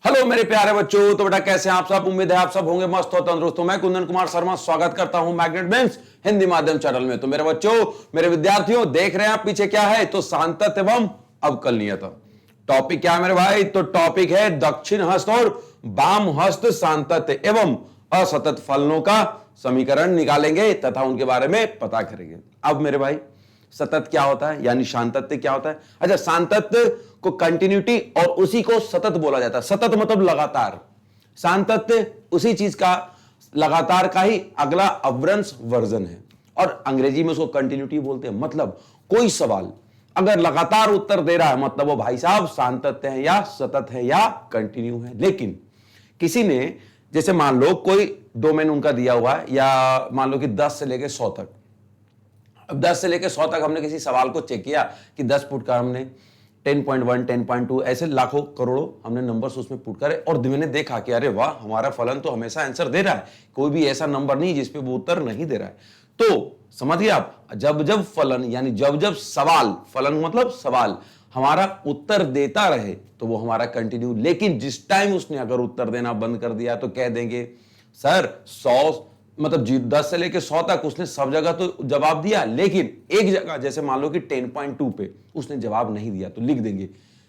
Hello मेरे प्यारे बच्चों, तो बेटा कैसे हैं आप सब। उम्मीद है आप सब होंगे मस्त और तंदुरुस्त। मैं कुंदन कुमार शर्मा स्वागत करता हूं मैग्नेट बेंच हिंदी माध्यम चैनल में। तो मेरे बच्चों, मेरे विद्यार्थियों, देख रहे हैं आप पीछे क्या है, तो सांतत्य एवं अवकलनीयता। टॉपिक क्या है मेरे भाई, तो टॉपिक है दक्षिण हस्त और वाम हस्त सांतत्य एवं असतत फलनों का समीकरण निकालेंगे तथा उनके बारे में पता करेंगे। अब मेरे भाई, सतत क्या होता है यानी शांतत्य क्या होता है। अच्छा, शांतत्य को कंटिन्यूटी और उसी को सतत बोला जाता है। सतत मतलब लगातार, शांतत्य उसी चीज का लगातार का ही अगला अवरंश वर्जन है, और अंग्रेजी में उसको कंटिन्यूटी बोलते हैं। मतलब कोई सवाल अगर लगातार उत्तर दे रहा है, मतलब वो भाई साहब शांतत्य है या सतत है या कंटिन्यू है। लेकिन किसी ने, जैसे मान लो कोई डोमेन उनका दिया हुआ है, या मान लो कि 10 से लेकर 100 तक। अब 10 से लेकर 100 तक हमने किसी सवाल को चेक किया कि 10 फुट का, हमने 10.1, 10.2 ऐसे लाखों करोड़ों हमने नंबर्स उसमें पुट करे, और मैंने देखा कि अरे वाह, हमारा फलन तो हमेशा आंसर दे रहा है, कोई भी ऐसा नंबर नहीं जिसपे वो उत्तर नहीं दे रहा है। तो समझिए आप, जब जब फलन यानी जब जब सवाल, फलन मतलब सवाल, हमारा उत्तर देता रहे तो वो हमारा कंटिन्यू। लेकिन जिस टाइम उसने अगर उत्तर देना बंद कर दिया तो कह देंगे सर 100 मतलब 10 से लेके 100 तक उसने सब जगह तो जवाब दिया, लेकिन एक जगह जैसे मान लो कि 10.2 पे उसने जवाब नहीं दिया, तो लिख देंगे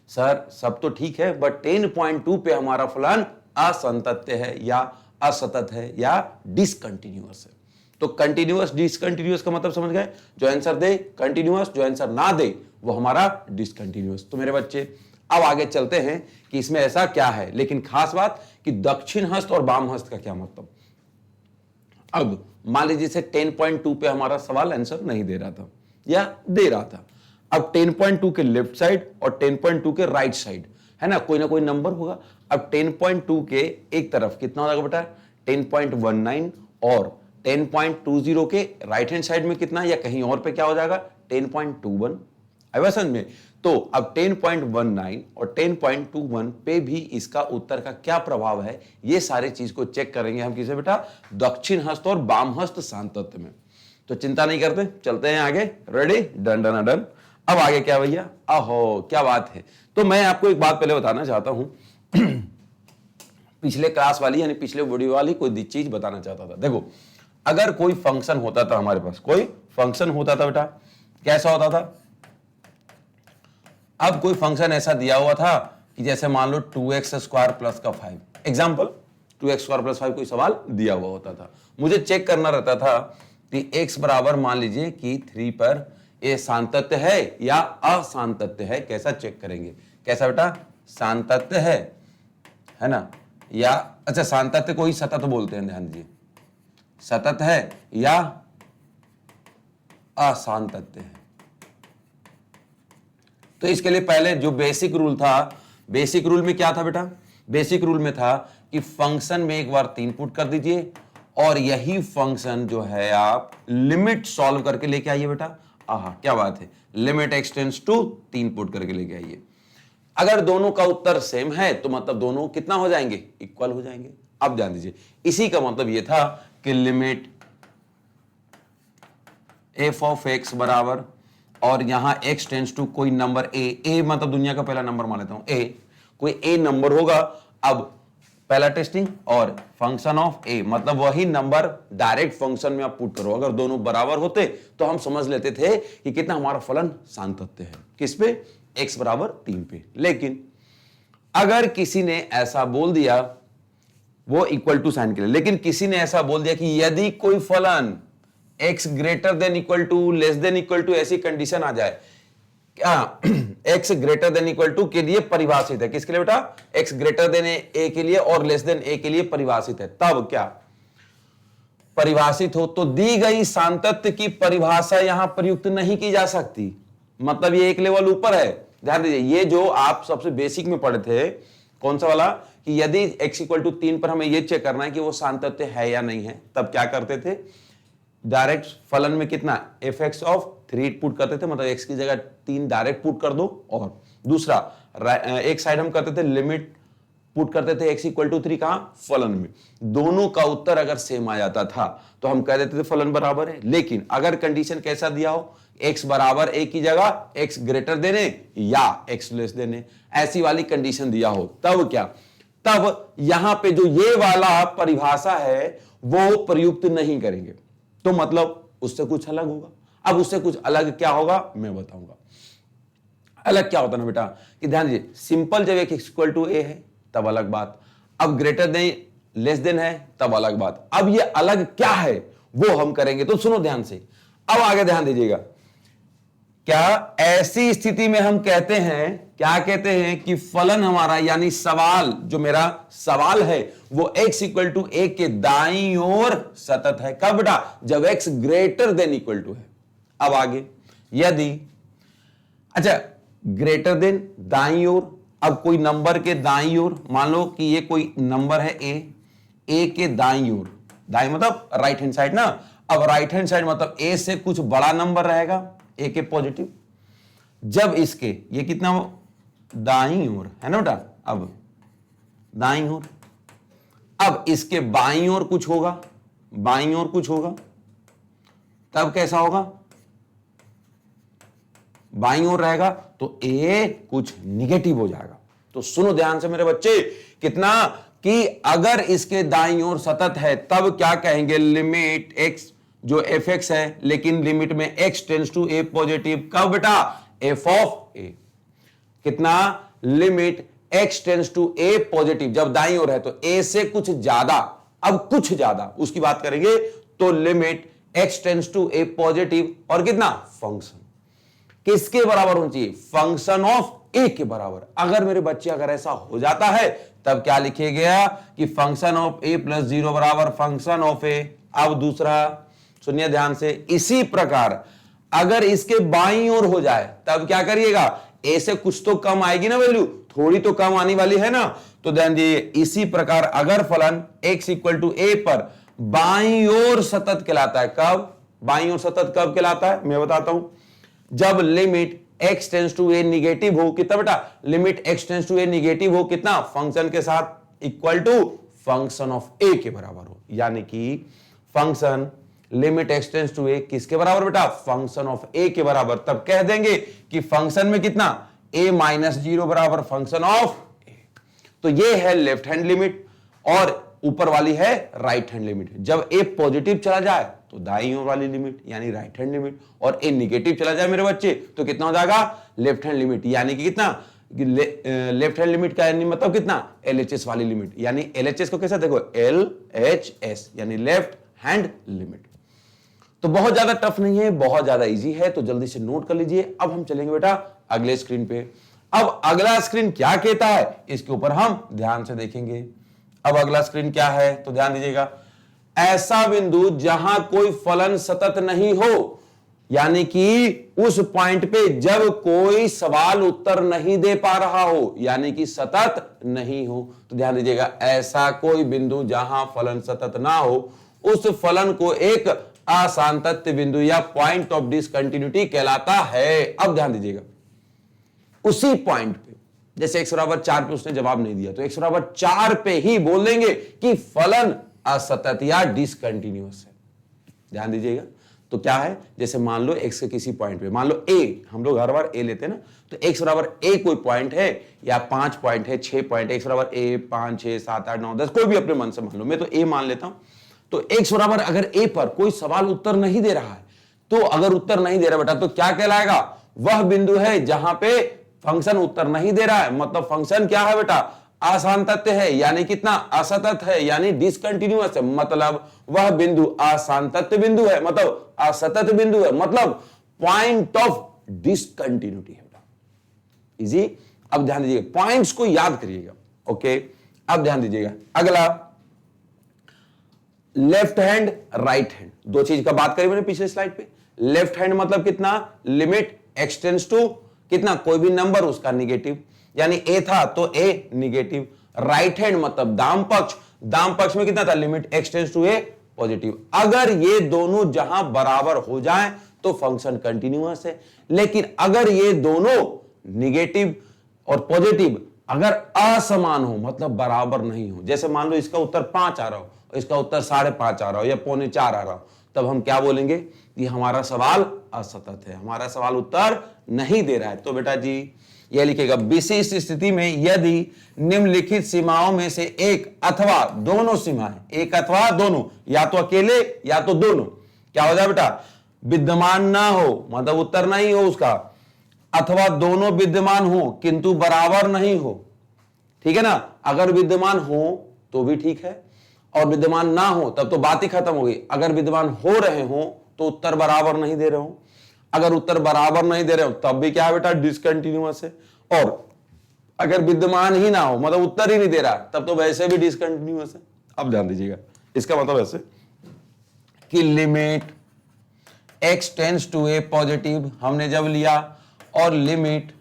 सर सब तो ठीक है बट 10.2 पे हमारा फलन असंतत्य है या असतत है या डिसकंटिन्यूअस है। तो कंटिन्यूअस डिसकंटिन्यूअस का मतलब समझ गए, जो आंसर दे कंटिन्यूअस, जो आंसर ना दे वो हमारा डिसकंटिन्यूअस। तो मेरे बच्चे, अब आगे चलते हैं कि इसमें ऐसा क्या है, लेकिन खास बात कि दक्षिण हस्त और वाम हस्त का क्या मतलब। अब मान लीजिए से 10.2 पे हमारा सवाल आंसर नहीं दे रहा था या दे रहा था। अब 10.2 के लेफ्ट साइड और 10.2 के राइट साइड है ना कोई नंबर होगा। अब 10.2 के एक तरफ कितना हो जाएगा बेटा 10.19, और 10.20 के राइट हैंड साइड में कितना, या कहीं और पे क्या हो जाएगा 10.21। अब समझ में, तो अब 10.19 और 10.21 पे भी इसका उत्तर का क्या प्रभाव है, ये सारे चीज को चेक करेंगे हम किसे बेटा, दक्षिण हस्त और वाम हस्त सांतत्य में। तो चिंता नहीं करते, चलते हैं आगे। Ready, done done done. अब आगे क्या भैया, अहो क्या बात है। तो मैं आपको एक बात पहले बताना चाहता हूं पिछले क्लास वाली यानी पिछले वीडियो वाली कोई चीज बताना चाहता था। देखो, अगर कोई फंक्शन होता था, हमारे पास कोई फंक्शन होता था बेटा, कैसा होता था। अब कोई फंक्शन ऐसा दिया हुआ था कि जैसे मान लो 2x² प्लस का 5, एग्जाम्पल 2x² प्लस 5 कोई सवाल दिया हुआ होता था। मुझे चेक करना रहता था कि x बराबर मान लीजिए कि 3 पर ये सांतत्य है या असांतत्य है। कैसा चेक करेंगे, कैसा बेटा, सांतत्य है ना, या अच्छा सांतत्य को ही सतत बोलते हैं, ध्यान दीजिए, सतत है या असांतत्य है। तो इसके लिए पहले जो बेसिक रूल था, बेसिक रूल में क्या था बेटा, बेसिक रूल में था कि फंक्शन में एक बार 3 पुट कर दीजिए, और यही फंक्शन जो है आप लिमिट सॉल्व करके लेके आइए बेटा। आहा क्या बात है, limit x tends to 3 put करके लेके आइए। अगर दोनों का उत्तर सेम है तो मतलब दोनों कितना हो जाएंगे, इक्वल हो जाएंगे। अब ध्यान दीजिए, इसी का मतलब यह था कि लिमिट f ऑफ x बराबर, और यहां x टेंड्स टू कोई नंबर a मतलब दुनिया का पहला नंबर मान लेता हूं a, कोई a नंबर होगा। अब पहला टेस्टिंग और फंक्शन ऑफ a मतलब वही नंबर डायरेक्ट फंक्शन में आप पुट करो। अगर दोनों बराबर होते तो हम समझ लेते थे कि कितना हमारा फलन सांतत्य है, किस पे, x बराबर 3 पे। लेकिन अगर किसी ने ऐसा बोल दिया, वो इक्वल टू साइन के लिए, लेकिन किसी ने ऐसा बोल दिया कि यदि कोई फलन x greater than equal to, less than equal to ऐसी कंडीशन आ जाए, क्या x greater than equal to के लिए परिभाषित है, किसके लिए बेटा, x ग्रेटर देन a के लिए और लेस देन a के लिए परिभाषित है, तब क्या परिभाषित हो तो दी गई सांतत्य की परिभाषा यहां प्रयुक्त नहीं की जा सकती। मतलब ये एक लेवल ऊपर है। ध्यान दीजिए, ये जो आप सबसे बेसिक में पढ़े थे, कौन सा वाला, कि यदि x इक्वल टू 3 पर हमें यह चेक करना है कि वो सांतत्य है या नहीं है, तब क्या करते थे, डायरेक्ट फलन में कितना f(x) ऑफ 3 पुट करते थे, मतलब x की जगह 3 डायरेक्ट पुट कर दो, और दूसरा एक साइड हम करते थे लिमिट पुट करते थे x इक्वल टू 3 कहां, फलन में। दोनों का उत्तर अगर सेम आ जाता था तो हम कह देते थे फलन बराबर है। लेकिन अगर कंडीशन कैसा दिया हो, x बराबर a की जगह x ग्रेटर देने या x लेस देने, ऐसी वाली कंडीशन दिया हो, तब क्या तब यहां पे जो ये वाला परिभाषा है वो प्रयुक्त नहीं करेंगे, तो मतलब उससे कुछ अलग होगा। अब उससे कुछ अलग क्या होगा मैं बताऊंगा। अलग क्या होता है ना बेटा कि ध्यान दीजिए, सिंपल जब एक इक्वल टू ए है तब अलग बात, अब ग्रेटर देन लेस देन है तब अलग बात। अब ये अलग क्या है वो हम करेंगे, तो सुनो ध्यान से, अब आगे ध्यान दीजिएगा। क्या ऐसी स्थिति में हम कहते हैं, क्या कहते हैं कि फलन हमारा यानी सवाल, जो मेरा सवाल है वो x इक्वल टू ए के दाईं ओर सतत है। कब बेटा? जब x greater than equal to है। अब आगे यदि, अच्छा ग्रेटर देन दाईं ओर, अब कोई नंबर के दाईं ओर, मान लो कि ये कोई नंबर है ए के दाईं ओर, दाईं मतलब राइट हैंड साइड ना। अब राइट हैंड साइड मतलब ए से कुछ बड़ा नंबर रहेगा, ए के पॉजिटिव, जब इसके ये कितना दाईं ओर है ना बेटा, अब दाईं ओर, अब इसके बाईं ओर कुछ होगा, बाईं ओर कुछ होगा, तब कैसा होगा? बाईं ओर रहेगा तो ए कुछ निगेटिव हो जाएगा। तो सुनो ध्यान से मेरे बच्चे, कितना कि अगर इसके दाईं ओर सतत है तब क्या कहेंगे? लिमिट एक्स जो एफ एक्स है, लेकिन लिमिट में X tends to A positive. कब बेटा? F of A. कितना? Limit X tends to A positive, जब दाईं ओर है तो ए से कुछ ज्यादा, अब कुछ ज्यादा उसकी बात करेंगे तो limit X tends to A positive, और कितना? फंक्शन किसके बराबर होना चाहिए? फंक्शन ऑफ ए के बराबर। अगर मेरे बच्चे अगर ऐसा हो जाता है तब क्या लिखे गया कि फंक्शन ऑफ ए प्लस 0 बराबर फंक्शन ऑफ ए। अब दूसरा सुनिए ध्यान से, इसी प्रकार अगर इसके बाईं ओर हो जाए तब क्या करिएगा? ए से कुछ तो कम आएगी ना वैल्यू, थोड़ी तो कम आने वाली है ना। तो ध्यान दीजिए, इसी प्रकार अगर फलन x इक्वल टू ए पर बाईं ओर सतत कहलाता है। कब बाईं ओर सतत कब कहलाता है मैं बताता हूं, जब limit x tends to A negative हो। कितना बेटा? Limit x tends to A negative हो, कितना? फंक्शन के साथ equal to function of a के बराबर हो। यानी कि function limit x tends to a किसके बराबर बेटा? फंक्शन ऑफ ए के बराबर। तब कह देंगे कि फंक्शन में कितना? a माइनस 0 बराबर फंक्शन ऑफ ए। तो ये है लेफ्ट हैंड लिमिट और ऊपर वाली है राइट हैंड लिमिट। जब a पॉजिटिव चला जाए तो दाईं ओर वाली लिमिट यानी राइट हैंड लिमिट, और a निगेटिव चला जाए मेरे बच्चे तो कितना हो जाएगा? Left hand limit. यानी कि कितना? लेफ्ट हैंड लिमिट का यानी मतलब कितना? LHS वाली लिमिट। यानी LHS को कैसा देखो? LHS यानी लेफ्ट हैंड लिमिट। तो बहुत ज्यादा टफ नहीं है, बहुत ज्यादा इजी है, तो जल्दी से नोट कर लीजिए। अब हम चलेंगे बेटा अगले स्क्रीन पे। अब अगला स्क्रीन क्या कहता है इसके ऊपर हम ध्यान से देखेंगे। अब अगला स्क्रीन क्या है तो ध्यान दीजिएगा, ऐसा बिंदु जहां कोई फलन सतत नहीं हो, यानी कि उस पॉइंट पे जब कोई सवाल उत्तर नहीं दे पा रहा हो, यानी कि सतत नहीं हो। तो ध्यान दीजिएगा, ऐसा कोई बिंदु जहां फलन सतत ना हो, उस फलन को एक असांतत्य बिंदु या पॉइंट ऑफ डिसकंटिन्यूटी कहलाता है। अब ध्यान दीजिएगा, उसी पॉइंट पे जैसे x बराबर 4 पे उसने जवाब नहीं दिया तो x बराबर 4 पे ही बोल देंगे कि फलन असतत या डिसकंटिन्यूअस है। ध्यान दीजिएगा, तो क्या है? जैसे मान लो x के किसी पॉइंट पे, मान लो a, हम लोग हर बार a लेते हैं ना, तो x बराबर a कोई पॉइंट है या 5 पॉइंट है, 6 पॉइंट है, x बराबर a 5 6 7 8 9 10 कोई भी अपने मन से मान लो, मैं तो a मान लेता हूं। तो x बराबर अगर a पर कोई सवाल उत्तर नहीं दे रहा है, तो अगर उत्तर नहीं दे रहा बेटा तो क्या कहलाएगा? वह बिंदु है जहां पे फंक्शन उत्तर नहीं दे रहा है, मतलब फंक्शन क्या है बेटा? असांतत्य है, यानी कितना? असतत है, यानी डिसकंटिन्यूअस है, मतलब वह बिंदु असांतत्य बिंदु है, मतलब असतत बिंदु है, मतलब पॉइंट ऑफ डिसकंटिन्यूटी है बेटा। इजी। अब ध्यान दीजिएगा, पॉइंट्स को याद करिएगा। ओके, अब ध्यान दीजिएगा अगला, लेफ्ट हैंड राइट हैंड, दो चीज का बात करी मैंने पिछले स्लाइड पे। लेफ्ट हैंड मतलब कितना? लिमिट एक्स टेंड्स टू कितना? कोई भी नंबर उसका निगेटिव, यानी ए था तो ए निगेटिव। राइट हैंड मतलब दाम पक्ष, दाम पक्ष में कितना था? Limit X tends to A positive. अगर ये दोनों जहां बराबर हो जाएं तो फंक्शन कंटिन्यूअस है, लेकिन अगर ये दोनों निगेटिव और पॉजिटिव अगर असमान हो, मतलब बराबर नहीं हो, जैसे मान लो इसका उत्तर 5 आ रहा हो, इसका उत्तर 5.5 आ रहा हो या 3.25 आ रहा हो, तब हम क्या बोलेंगे कि हमारा सवाल असतत है, हमारा सवाल उत्तर नहीं दे रहा है। तो बेटा जी यह लिखेगा विशिष्ट स्थिति में यदि निम्नलिखित सीमाओं में से एक अथवा दोनों सीमाएं, एक अथवा दोनों, या तो अकेले या तो दोनों, क्या हो जाए बेटा, विद्यमान ना हो, मतलब उत्तर नहीं हो उसका, अथवा दोनों विद्यमान हो किंतु बराबर नहीं हो। ठीक है ना, अगर विद्यमान हो तो भी ठीक है और विद्यमान ना हो तब तो बात ही खत्म हो गई। अगर विद्यमान हो रहे हो तो उत्तर बराबर नहीं दे रहे हो, अगर उत्तर बराबर नहीं दे रहे हो तब भी क्या है बेटा, डिसकंटिन्यूअस है। और अगर विद्यमान ही ना हो, मतलब उत्तर ही नहीं दे रहा, तब तो वैसे भी डिसकंटिन्यूअस है। अब ध्यान दीजिएगा, इसका मतलब ऐसे कि limit x tends to A positive हमने जब लिया और limit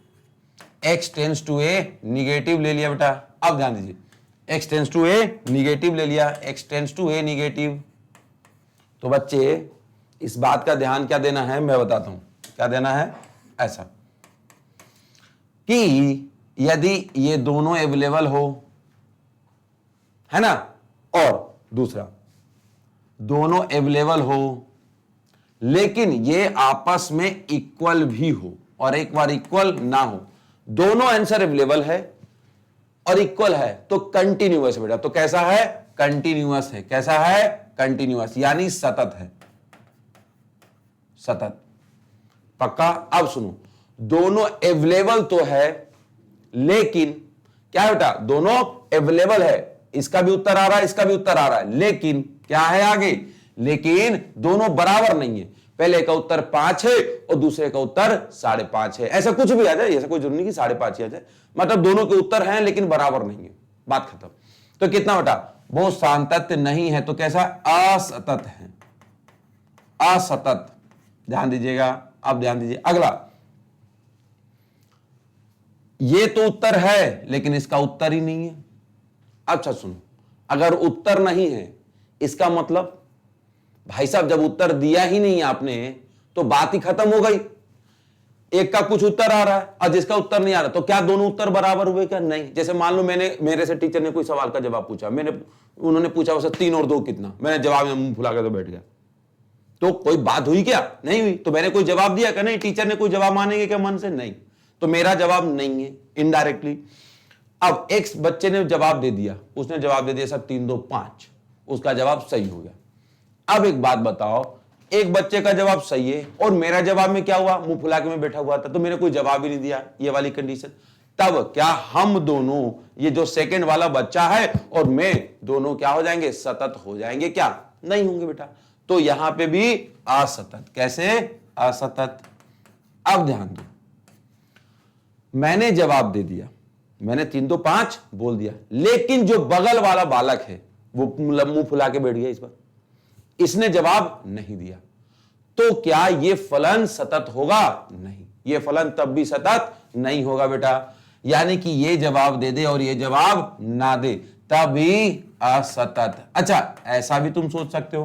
x tends to A negative ले लिया बेटा। अब ध्यान दीजिए, x tends to A negative ले लिया, x tends to A negative, तो बच्चे इस बात का ध्यान क्या देना है, मैं बताता हूं क्या देना है। ऐसा कि यदि ये दोनों अवेलेबल हो, है ना, और दूसरा दोनों अवेलेबल हो लेकिन ये आपस में इक्वल भी हो और एक बार इक्वल ना हो, दोनों आंसर अवेलेबल है और इक्वल है तो कंटिन्यूअस बेटा। तो कैसा है, कंटिन्यूअस है। कैसा है, कंटिन्यूअस, यानी सतत है, सतत, पक्का। अब सुनो, दोनों अवेलेबल तो है लेकिन क्या है बेटा, दोनों अवेलेबल है, इसका भी उत्तर आ रहा है, इसका भी उत्तर आ रहा है, लेकिन क्या है आगे, लेकिन दोनों बराबर नहीं है। पहले का उत्तर 5 है और दूसरे का उत्तर 5.5 है। ऐसा कुछ भी आ जाए, ऐसा कोई जरूरी नहीं कि 5.5 ही आ जाए, मतलब दोनों के उत्तर हैं लेकिन बराबर नहीं है, बात खत्म। तो कितना बेटा, वो सातत्य नहीं है तो कैसा, असतत है, असतत। ध्यान दीजिएगा, अब ध्यान दीजिए अगला, ये तो उत्तर है लेकिन इसका उत्तर ही नहीं है। अच्छा सुनो, अगर उत्तर नहीं है इसका मतलब भाई साहब जब उत्तर दिया ही नहीं आपने तो बात ही खत्म हो गई। एक का कुछ उत्तर आ रहा है और जिसका उत्तर नहीं आ रहा, तो क्या दोनों उत्तर बराबर हुए क्या, नहीं। जैसे मान लो मेरे से टीचर ने कोई सवाल का जवाब पूछा, उन्होंने पूछा वैसे 3 और 2 कितना, मैंने जवाब में मुंह फुला कर तो बैठ गया, तो कोई बात हुई क्या, नहीं हुई। तो मैंने कोई जवाब दिया क्या, नहीं। टीचर ने कोई जवाब मानेंगे क्या मन से, नहीं। तो मेरा जवाब नहीं है, इनडायरेक्टली। अब एक बच्चे ने जवाब दे दिया, उसने जवाब दे दिया सर 3 2 5, उसका जवाब सही हो गया। अब एक बात बताओ, एक बच्चे का जवाब सही है और मेरा जवाब में क्या हुआ, मुंह फुला के मैं बैठा हुआ था, तो मैंने कोई जवाब ही नहीं दिया, ये वाली कंडीशन। तब क्या हम दोनों, ये जो सेकंड वाला बच्चा है और मैं, दोनों क्या हो जाएंगे, सतत हो जाएंगे क्या, नहीं होंगे बेटा। तो यहां पे भी असतत। कैसे, असतत। अब ध्यान दो, मैंने जवाब दे दिया, मैंने 3 2 5 बोल दिया, लेकिन जो बगल वाला बालक है वो मुंह फुला के बैठ गया इस बार, इसने जवाब नहीं दिया, तो क्या ये फलन सतत होगा, नहीं। ये फलन तब भी सतत नहीं होगा बेटा, यानी कि ये जवाब दे दे और ये जवाब ना दे तभी असतत। अच्छा, ऐसा भी तुम सोच सकते हो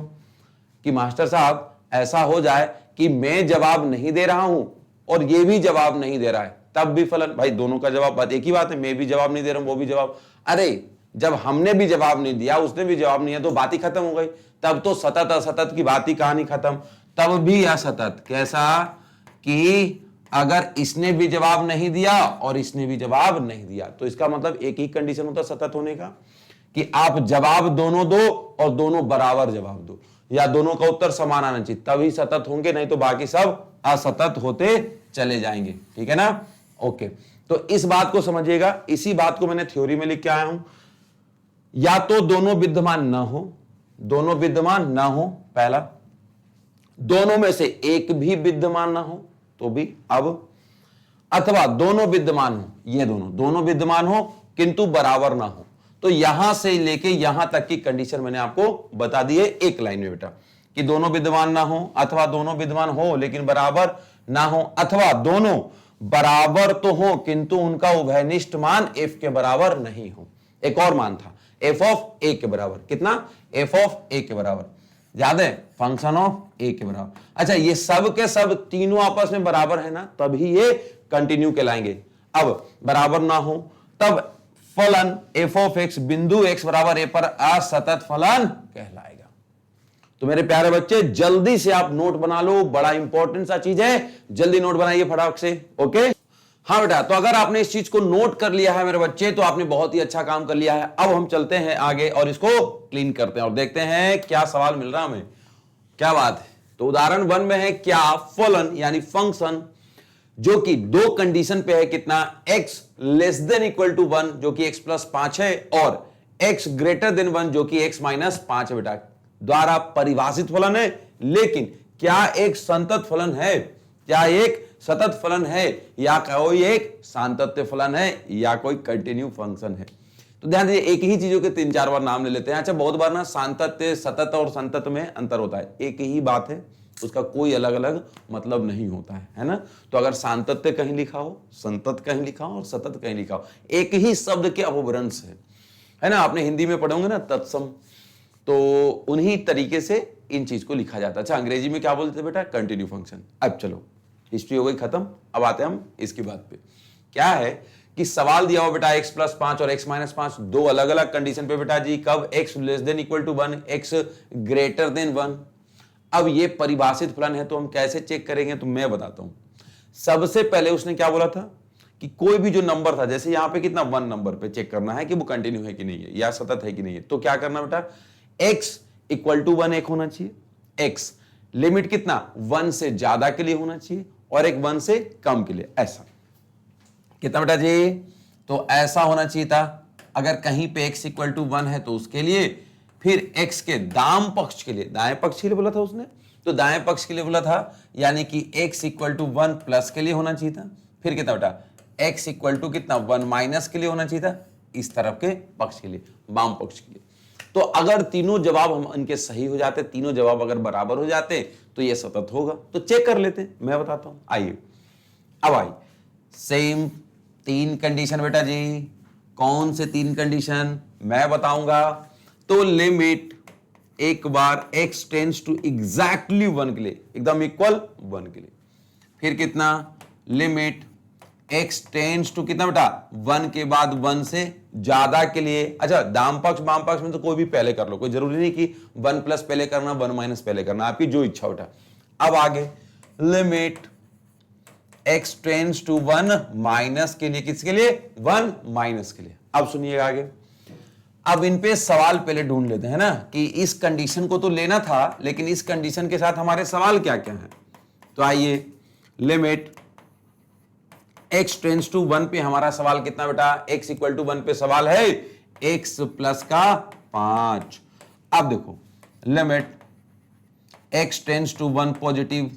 कि मास्टर साहब ऐसा हो जाए कि मैं जवाब नहीं दे रहा हूं और ये भी जवाब नहीं दे रहा है, तब भी फलन। भाई दोनों का जवाब बात एक ही बात है, मैं भी जवाब नहीं दे रहा हूं, वो भी जवाब। अरे जब हमने भी जवाब नहीं दिया, उसने भी जवाब नहीं दिया, तो बात ही खत्म हो गई। तब तो सतत असतत की बात ही कहानी खत्म। तब भी असतत। कैसा कि अगर इसने भी जवाब नहीं दिया और इसने भी जवाब नहीं दिया, तो इसका मतलब एक ही कंडीशन होता सतत होने का, कि आप जवाब दोनों दो और दोनों बराबर जवाब दो, या दोनों का उत्तर समान आना चाहिए, तभी सतत होंगे, नहीं तो बाकी सब असतत होते चले जाएंगे। ठीक है ना, ओके। तो इस बात को समझिएगा, इसी बात को मैंने थ्योरी में लिख के आया हूं। या तो दोनों विद्यमान ना हो, दोनों विद्यमान ना हो पहला, दोनों में से एक भी विद्यमान ना हो तो भी, अब अथवा दोनों विद्यमान हो, ये दोनों विद्यमान हो किंतु बराबर ना हो। तो यहां से लेके यहां तक की कंडीशन मैंने आपको बता दी है एक लाइन में बेटा, कि दोनों विद्यमान ना हो, अथवा दोनों विद्यमान हो लेकिन बराबर ना हो, अथवा दोनों बराबर तो हो किंतु उनका उभयनिष्ठ मान f के बराबर नहीं हो। एक और मान था f ऑफ a के बराबर, कितना, f ऑफ a के बराबर, याद है, फंक्शन ऑफ a के बराबर। अच्छा, ये सब के सब तीनों आपस में बराबर है ना, तभी ये कंटिन्यू कहलाएंगे। अब बराबर ना हो तब फलन f ऑफ x बिंदु x बराबर a पर असतत फलन कहलाएगा। तो मेरे प्यारे बच्चे जल्दी से आप नोट बना लो, बड़ा इंपॉर्टेंट सा चीज है, जल्दी नोट बनाइए फटाक से। ओके, हाँ बेटा, तो अगर आपने इस चीज को नोट कर लिया है मेरे बच्चे तो आपने बहुत ही अच्छा काम कर लिया है। अब हम चलते हैं आगे और इसको क्लीन करते हैं और देखते हैं क्या सवाल मिल रहा है हमें। क्या बात है। तो उदाहरण 1 में है क्या फलन यानी फंक्शन जो कि दो कंडीशन पे है, कितना x less than equal to 1 जो कि x प्लस 5 है और x ग्रेटर देन 1 जो कि x माइनस 5 है बेटा, द्वारा परिभाषित फलन है। लेकिन क्या एक संतत फलन है, क्या एक सतत फलन है, या कोई एक सातत्य फलन है, या कोई कंटिन्यू फंक्शन है। तो ध्यान दीजिए, एक ही चीजों के 3-4 बार नाम ले लेते हैं। अच्छा, बहुत बार ना सातत्य सतत और संतत में अंतर होता है, एक ही बात है, उसका कोई अलग अलग मतलब नहीं होता है ना। तो अगर सातत्य कहीं लिखा हो, संतत कहीं लिखा हो और सतत कहीं लिखा हो, एक ही शब्द के अपभ्रंश है ना। आपने हिंदी में पढ़ोगे ना तत्सम, तो उन्हीं तरीके से इन चीज को लिखा जाता है। अच्छा, अंग्रेजी में क्या बोलते हैं बेटा, कंटिन्यू फंक्शन। अब चलो, हिस्ट्री हो गई खत्म, अब आते हैं हम इसकी बात पे। क्या है कि सवाल दिया हो बेटा x प्लस 5 और x माइनस 5 दो अलग अलग कंडीशन पे बेटा जी, कब x less than equal to 1, x greater than 1। अब ये परिभाषित फलन है तो हम कैसे चेक करेंगे, तो मैं बताता हूं। सबसे पहले उसने क्या बोला था कि कोई भी जो नंबर था, जैसे यहां पे कितना 1 नंबर पे चेक करना है कि वो कंटिन्यू है कि नहीं है या सतत है कि नहीं है। तो क्या करना बेटा, x इक्वल टू 1 एक होना चाहिए, x लिमिट कितना 1 से ज्यादा के लिए होना चाहिए और एक 1 से कम के लिए। ऐसा कितना बेटा जी, तो ऐसा होना चाहिए था। अगर कहीं पे x इक्वल टू 1 है तो उसके लिए, फिर x के दाम पक्ष के लिए, दाएं पक्ष के लिए बोला था उसने, तो दाएं पक्ष के लिए बोला था, यानी कि x इक्वल टू 1 प्लस के लिए होना चाहिए था। फिर कितना बेटा, x इक्वल टू कितना 1 माइनस के लिए होना चाहिए था, इस तरफ के पक्ष के लिए, वाम पक्ष के लिए। तो अगर तीनों जवाब हम इनके सही हो जाते, तीनों जवाब अगर बराबर हो जाते तो ये सतत होगा। तो चेक कर लेते, मैं बताता हूं। आइए, अब आई सेम 3 कंडीशन बेटा जी। कौन से 3 कंडीशन मैं बताऊंगा। तो लिमिट एक बार x टेंड्स टू एग्जैक्टली 1 के लिए, एकदम इक्वल 1 के लिए। फिर कितना, लिमिट x टेंड्स टू कितना बेटा 1 के बाद 1 से ज्यादा के लिए। अच्छा, दाम पक्ष बाम पक्ष में तो कोई भी पहले कर लो, कोई जरूरी नहीं कि 1 प्लस पहले करना 1 माइनस पहले करना, आपकी जो इच्छा बेटा। अब आगे limit x tends to 1 minus के लिए, किसके लिए 1 माइनस के लिए। अब सुनिएगा आगे, अब इन पे सवाल पहले ढूंढ लेते हैं ना कि इस कंडीशन को तो लेना था, लेकिन इस कंडीशन के साथ हमारे सवाल क्या क्या है। तो आइए, लिमिट x टेंड्स टू 1 पे हमारा सवाल कितना बेटा, x इक्वल टू 1 पे सवाल है x प्लस का 5। अब देखो, limit x tends to 1 positive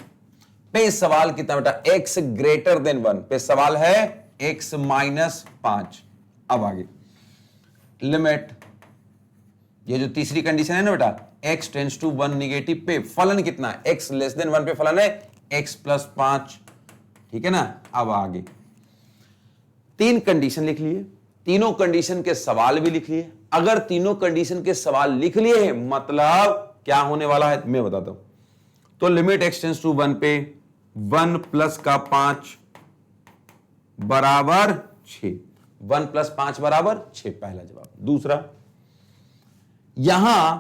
पे सवाल कितना बेटा, x ग्रेटर देन 1 पे सवाल है x माइनस 5। अब आगे लिमिट, ये जो तीसरी कंडीशन है ना बेटा, x टेंड्स टू 1 निगेटिव पे फलन कितना है, x लेस देन 1 पे फलन है x प्लस 5, ठीक है ना। अब आगे 3 कंडीशन लिख लिए, तीनों कंडीशन के सवाल भी लिख लिए। अगर तीनों कंडीशन के सवाल लिख लिए हैं मतलब क्या होने वाला है मैं बताता हूं। तो लिमिट x टेंड्स टू 1 पे 1 प्लस का 5 बराबर 6, 1 प्लस 5 बराबर 6, पहला जवाब। दूसरा, यहां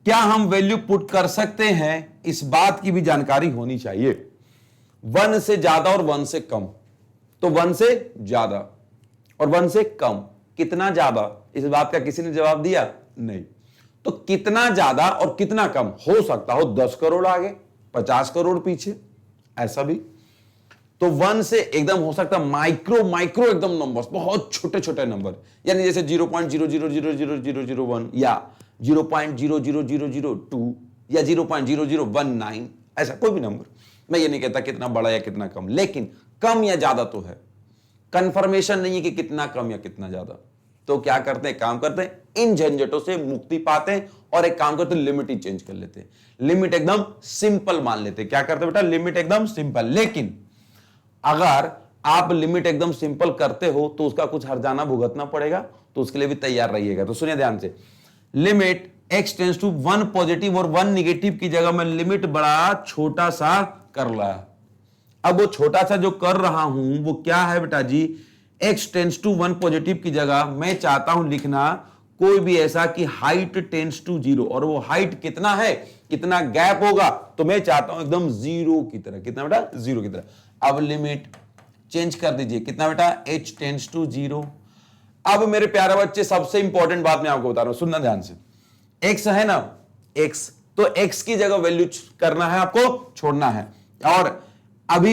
क्या हम वैल्यू पुट कर सकते हैं, इस बात की भी जानकारी होनी चाहिए। 1 से ज्यादा और 1 से कम, तो 1 से ज्यादा और 1 से कम, कितना ज्यादा, इस बात का किसी ने जवाब दिया नहीं। तो कितना ज्यादा और कितना कम हो सकता हो, 10 करोड़ आगे 50 करोड़ पीछे, ऐसा भी। तो 1 से एकदम हो सकता माइक्रो माइक्रो एकदम नंबर्स, बहुत छोटे छोटे नंबर, यानी जैसे 0.00000001 या 0.00002 या 0.0019, ऐसा कोई भी नंबर। मैं ये नहीं कहता कितना बड़ा या कितना कम, लेकिन कम या ज्यादा तो है। कंफर्मेशन नहीं है कि कितना कम या कितना ज्यादा। तो क्या करते हैं, काम करते हैं, इन झंझटों से मुक्ति पाते हैं और एक काम करते हैं, लिमिट ही चेंज कर लेते हैं, लिमिट एकदम सिंपल मान लेते हैं। क्या करते हैं बेटा, लिमिट एकदम सिंपल। लेकिन अगर आप लिमिट एकदम सिंपल करते हो तो उसका कुछ हर्जाना भुगतना पड़ेगा, तो उसके लिए भी तैयार रहिएगा। तो सुनिए ध्यान से, limit x tends to 1 positive और 1 निगेटिव की जगह मैं लिमिट बड़ा छोटा सा कर रहा। अब वो छोटा सा जो कर रहा हूं वो क्या है बेटा जी, x टेंड्स टू 1 पॉजिटिव की जगह मैं चाहता हूं लिखना कोई भी ऐसा कि हाइट टेंड्स टू 0, और वो हाइट कितना है, कितना गैप होगा, तो मैं चाहता हूं एकदम 0 की तरह, कितना बेटा 0 की तरह। अब लिमिट चेंज कर दीजिए, कितना बेटा, h टेंड्स टू 0। अब मेरे प्यारे बच्चे सबसे इंपॉर्टेंट बात मैं आपको बता रहा हूं, सुनना ध्यान से। x है ना, x, तो x की जगह वैल्यू करना है आपको, छोड़ना है। और अब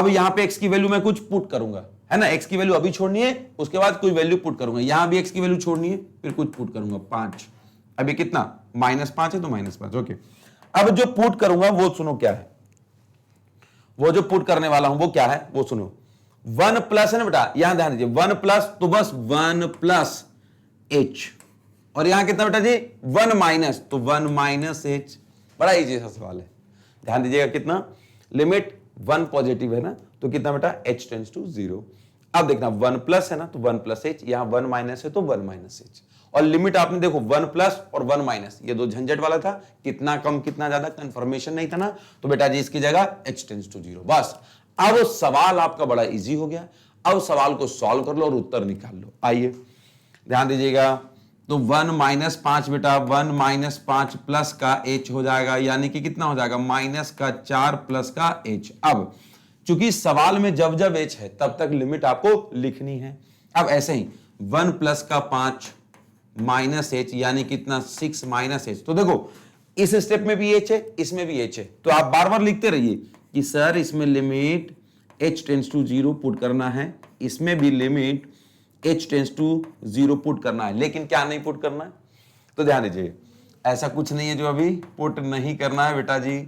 यहां पे x की वैल्यू मैं कुछ पुट करूंगा, है ना, x की वैल्यू अभी छोड़नी है, उसके बाद कोई वैल्यू पुट करूंगा, यहां भी x की वैल्यू छोड़नी है, फिर कुछ पुट करूंगा, 5। अभी कितना, -5 है तो -5, ओके। अब जो पुट करूंगा वो सुनो क्या है, वो जो पुट करने वाला हूं वो क्या है वो सुनो। 1 प्लस है ना बेटा, यहां ध्यान दीजिए, 1 प्लस तो बस 1 प्लस h, और यहां कितना बेटा जी, 1 माइनस तो 1 माइनस h। बड़ा इजी सा सवाल है, ध्यान दीजिएगा, कितना, लिमिट 1 पॉजिटिव है ना, तो कितना बेटा, h टेंड्स टू 0। अब देखना 1 प्लस है ना तो 1 प्लस h, यहां 1 माइनस है तो 1 माइनस h, और लिमिट आपने देखो 1 प्लस और 1 माइनस, ये दो झंझट वाला था, कितना कम कितना ज्यादा कंफर्मेशन नहीं था ना, तो बेटा जी इसकी जगह h टेंड्स टू 0, बस। अब सवाल आपका बड़ा इजी हो गया, अब सवाल को सॉल्व कर लो और उत्तर निकाल लो। आइए ध्यान दीजिएगा, तो 1 माइनस 5 बेटा, 1 माइनस 5 प्लस का h हो जाएगा, यानी कि कितना हो जाएगा, माइनस का 4 प्लस का h। अब चूंकि सवाल में जब जब h है तब तक लिमिट आपको लिखनी है। अब ऐसे ही 1 प्लस का 5 माइनस h, यानी कितना, 6 माइनस h। तो देखो इस स्टेप में भी h है, इसमें भी h है, तो आप बार बार लिखते रहिए कि सर इसमें limit h tends to 0 put करना है, इसमें भी limit h tends to 0 put करना है, लेकिन क्या नहीं पुट करना है, तो ध्यान दीजिए, ऐसा कुछ नहीं है जो अभी पुट नहीं करना है बेटा जी,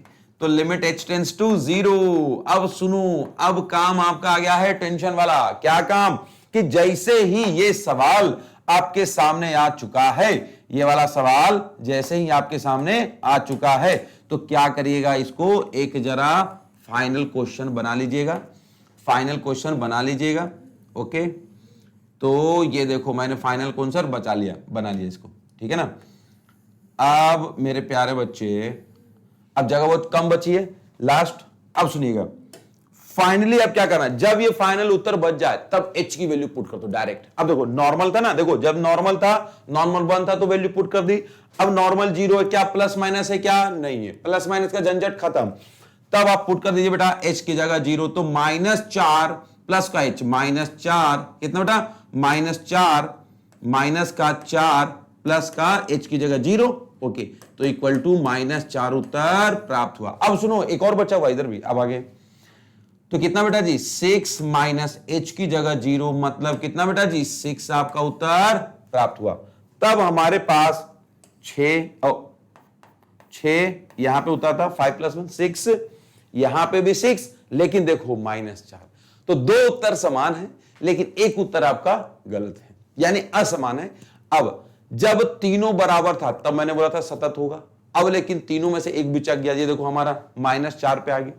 तो लिमिट h टेंड्स टू 0। अब सुनो, अब काम आपका आ गया है टेंशन वाला, क्या काम, कि जैसे ही ये सवाल आपके सामने आ चुका है, ये वाला सवाल जैसे ही आपके सामने आ चुका है, तो क्या करिएगा, इसको एक जरा फाइनल क्वेश्चन बना लीजिएगा, फाइनल क्वेश्चन बना लीजिएगा, ओके। तो ये देखो मैंने फाइनल कौन बचा लिया, बना लिया इसको, ठीक है ना। अब मेरे प्यारे बच्चे, अब जगह बहुत कम बची है, लास्ट। अब सुनिएगा, फाइनली अब क्या करना है, जब ये फाइनल उत्तर बच जाए तब h की वैल्यू पुट कर दो डायरेक्ट। अब देखो नॉर्मल था ना, देखो जब नॉर्मल था, नॉर्मल 1 था तो वैल्यू पुट कर दी, अब नॉर्मल 0 है, क्या प्लस माइनस है, क्या नहीं है, प्लस माइनस का झंझट खत्म, तब आप पुट कर दीजिए बेटा h की जगह 0, तो -4 प्लस का h, -4 कितना बेटा, -4 माइनस का 4 प्लस का h की जगह 0, ओके, तो इक्वल टू -4 उत्तर प्राप्त हुआ। अब सुनो एक और बचा हुआ इधर भी, अब आगे, तो कितना बेटा जी, 6 माइनस h की जगह 0, मतलब कितना बेटा जी, 6 आपका उत्तर प्राप्त हुआ। तब हमारे पास 6 यहां पे उत्तर था, 5 प्लस 1 6, यहां पे भी 6, लेकिन देखो -4, तो दो उत्तर समान है, लेकिन एक उत्तर आपका गलत है, यानी असमान है। अब जब तीनों बराबर था तब मैंने बोला था सतत होगा, अब लेकिन तीनों में से एक बिचक गया, ये देखो हमारा -4 पे आ गया।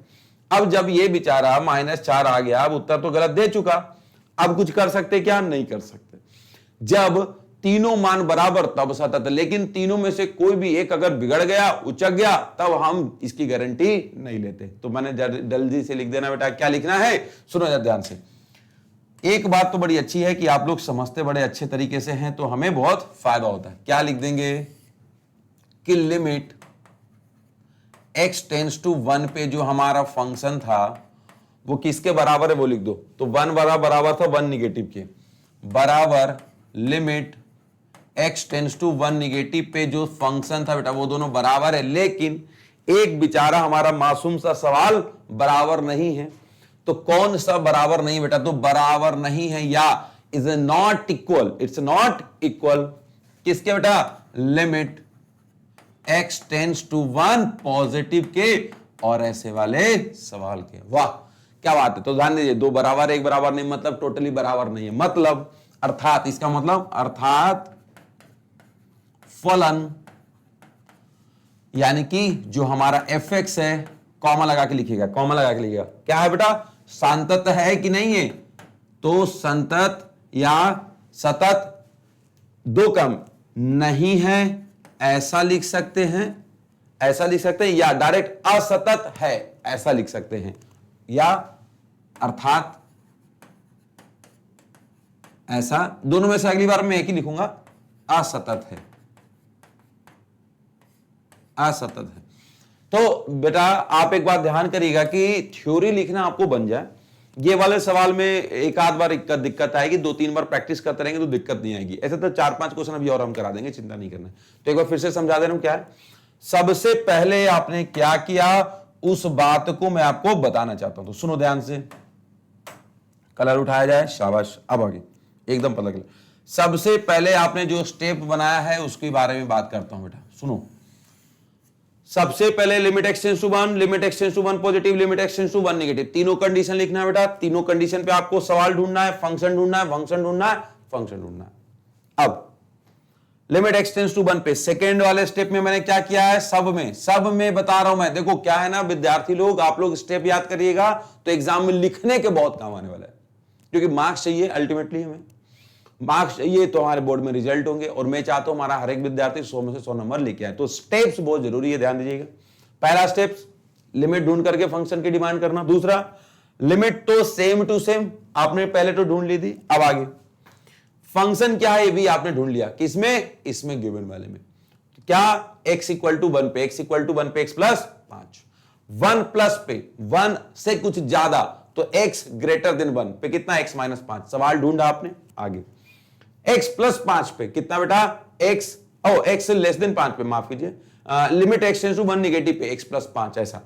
अब जब ये बेचारा -4 आ गया, अब उत्तर तो गलत दे चुका, अब कुछ कर सकते क्या, नहीं कर सकते। जब तीनों मान बराबर तब सतत, लेकिन तीनों में से कोई भी एक अगर बिगड़ गया, उचक गया, तब हम इसकी गारंटी नहीं लेते। तो मैंने जल्दी से लिख देना बेटा, क्या लिखना है, सुनो जरा ध्यान से। एक बात तो बड़ी अच्छी है कि आप लोग समझते बड़े अच्छे तरीके से हैं, तो हमें बहुत फायदा होता है। क्या लिख देंगे कि लिमिट x टेंड्स टू 1 पे जो हमारा फंक्शन था वो किसके बराबर है वो लिख दो, तो 1 बराबर था 1 निगेटिव के, बराबर limit x tends to 1 negative पे जो फंक्शन था बेटा वो दोनों बराबर है, लेकिन एक बेचारा हमारा मासूम सा सवाल बराबर नहीं है। तो कौन सा बराबर नहीं बेटा, तो बराबर नहीं है या is not equal, it's not equal किसके बेटा, limit x tends to 1 positive के और ऐसे वाले सवाल के। वाह क्या बात है। तो ध्यान दीजिए, दो बराबर एक बराबर नहीं मतलब टोटली बराबर नहीं है, मतलब अर्थात, इसका मतलब अर्थात फलन, यानी कि जो हमारा fx है, कॉमा लगा के लिखिएगा, कॉमा लगा के लिखिएगा, क्या है बेटा, संतत है कि नहीं है, तो संतत या सतत दो कम नहीं है, ऐसा लिख सकते हैं, ऐसा लिख सकते हैं, या डायरेक्ट असतत है ऐसा लिख सकते हैं, या अर्थात ऐसा, दोनों में से अगली बार मैं एक ही लिखूंगा, असतत है, असतत है। तो बेटा आप एक बात ध्यान करिएगा कि थ्योरी लिखना आपको बन जाए, ये वाले सवाल में एक आध बार दिक्कत आएगी, 2-3 बार प्रैक्टिस करते रहेंगे तो दिक्कत नहीं आएगी। ऐसे तो 4-5 क्वेश्चन अभी और हम करा देंगे, चिंता नहीं करना। तो एक बार फिर से समझा दे रहा हूं क्या है। सबसे पहले आपने क्या किया उस बात को मैं आपको बताना चाहता हूं, तो सुनो ध्यान से। कलर उठाया जाए, शाबाश। अब आगे एकदम पता चला। सबसे पहले आपने जो स्टेप बनाया है उसके बारे में बात करता हूं बेटा, सुनो। सबसे पहले limit X tends to 1, limit X tends to 1 positive, limit X tends to 1 negative, तीनों कंडीशन लिखना है बेटा। तीनों कंडीशन पे आपको सवाल ढूंढना है, फंक्शन ढूंढना है, फंक्शन ढूंढना है, फंक्शन ढूंढना है। अब लिमिट एक्स टेंड्स टू 1 पे सेकेंड वाले स्टेप में मैंने क्या किया है, सब में बता रहा हूं मैं। देखो क्या है ना विद्यार्थी लोग, आप लोग स्टेप याद करिएगा तो एग्जाम में लिखने के बहुत काम आने वाला है, क्योंकि मार्क्स चाहिए। अल्टीमेटली हमें मार्क्स चाहिए तो हमारे बोर्ड में रिजल्ट होंगे, और मैं चाहता हूं हमारा हर एक विद्यार्थी 100 में से 100 नंबर लेके आए। तो स्टेप्स बहुत जरूरी है, ध्यान दीजिएगा। पहला स्टेप्स लिमिट ढूंढ करके फंक्शन की डिमांड करना। दूसरा लिमिट तो सेम टू सेम आपने पहले तो ढूंढ ली थी, अब आगे फंक्शन क्या है ये भी आपने ढूंढ लिया। किसमें, इसमें गिवन वाले में। क्या, x इक्वल टू 1 पे, x इक्वल टू 1 पे x प्लस 5, 1 प्लस पे 1 से कुछ ज्यादा तो x ग्रेटर देन 1 पे कितना, x माइनस 5। सवाल ढूंढा आपने, आगे x प्लस 5 पे कितना बेटा, x लेस देन 5 पे, माफ कीजिए, limit x tends to 1 negative पे x प्लस 5 ऐसा।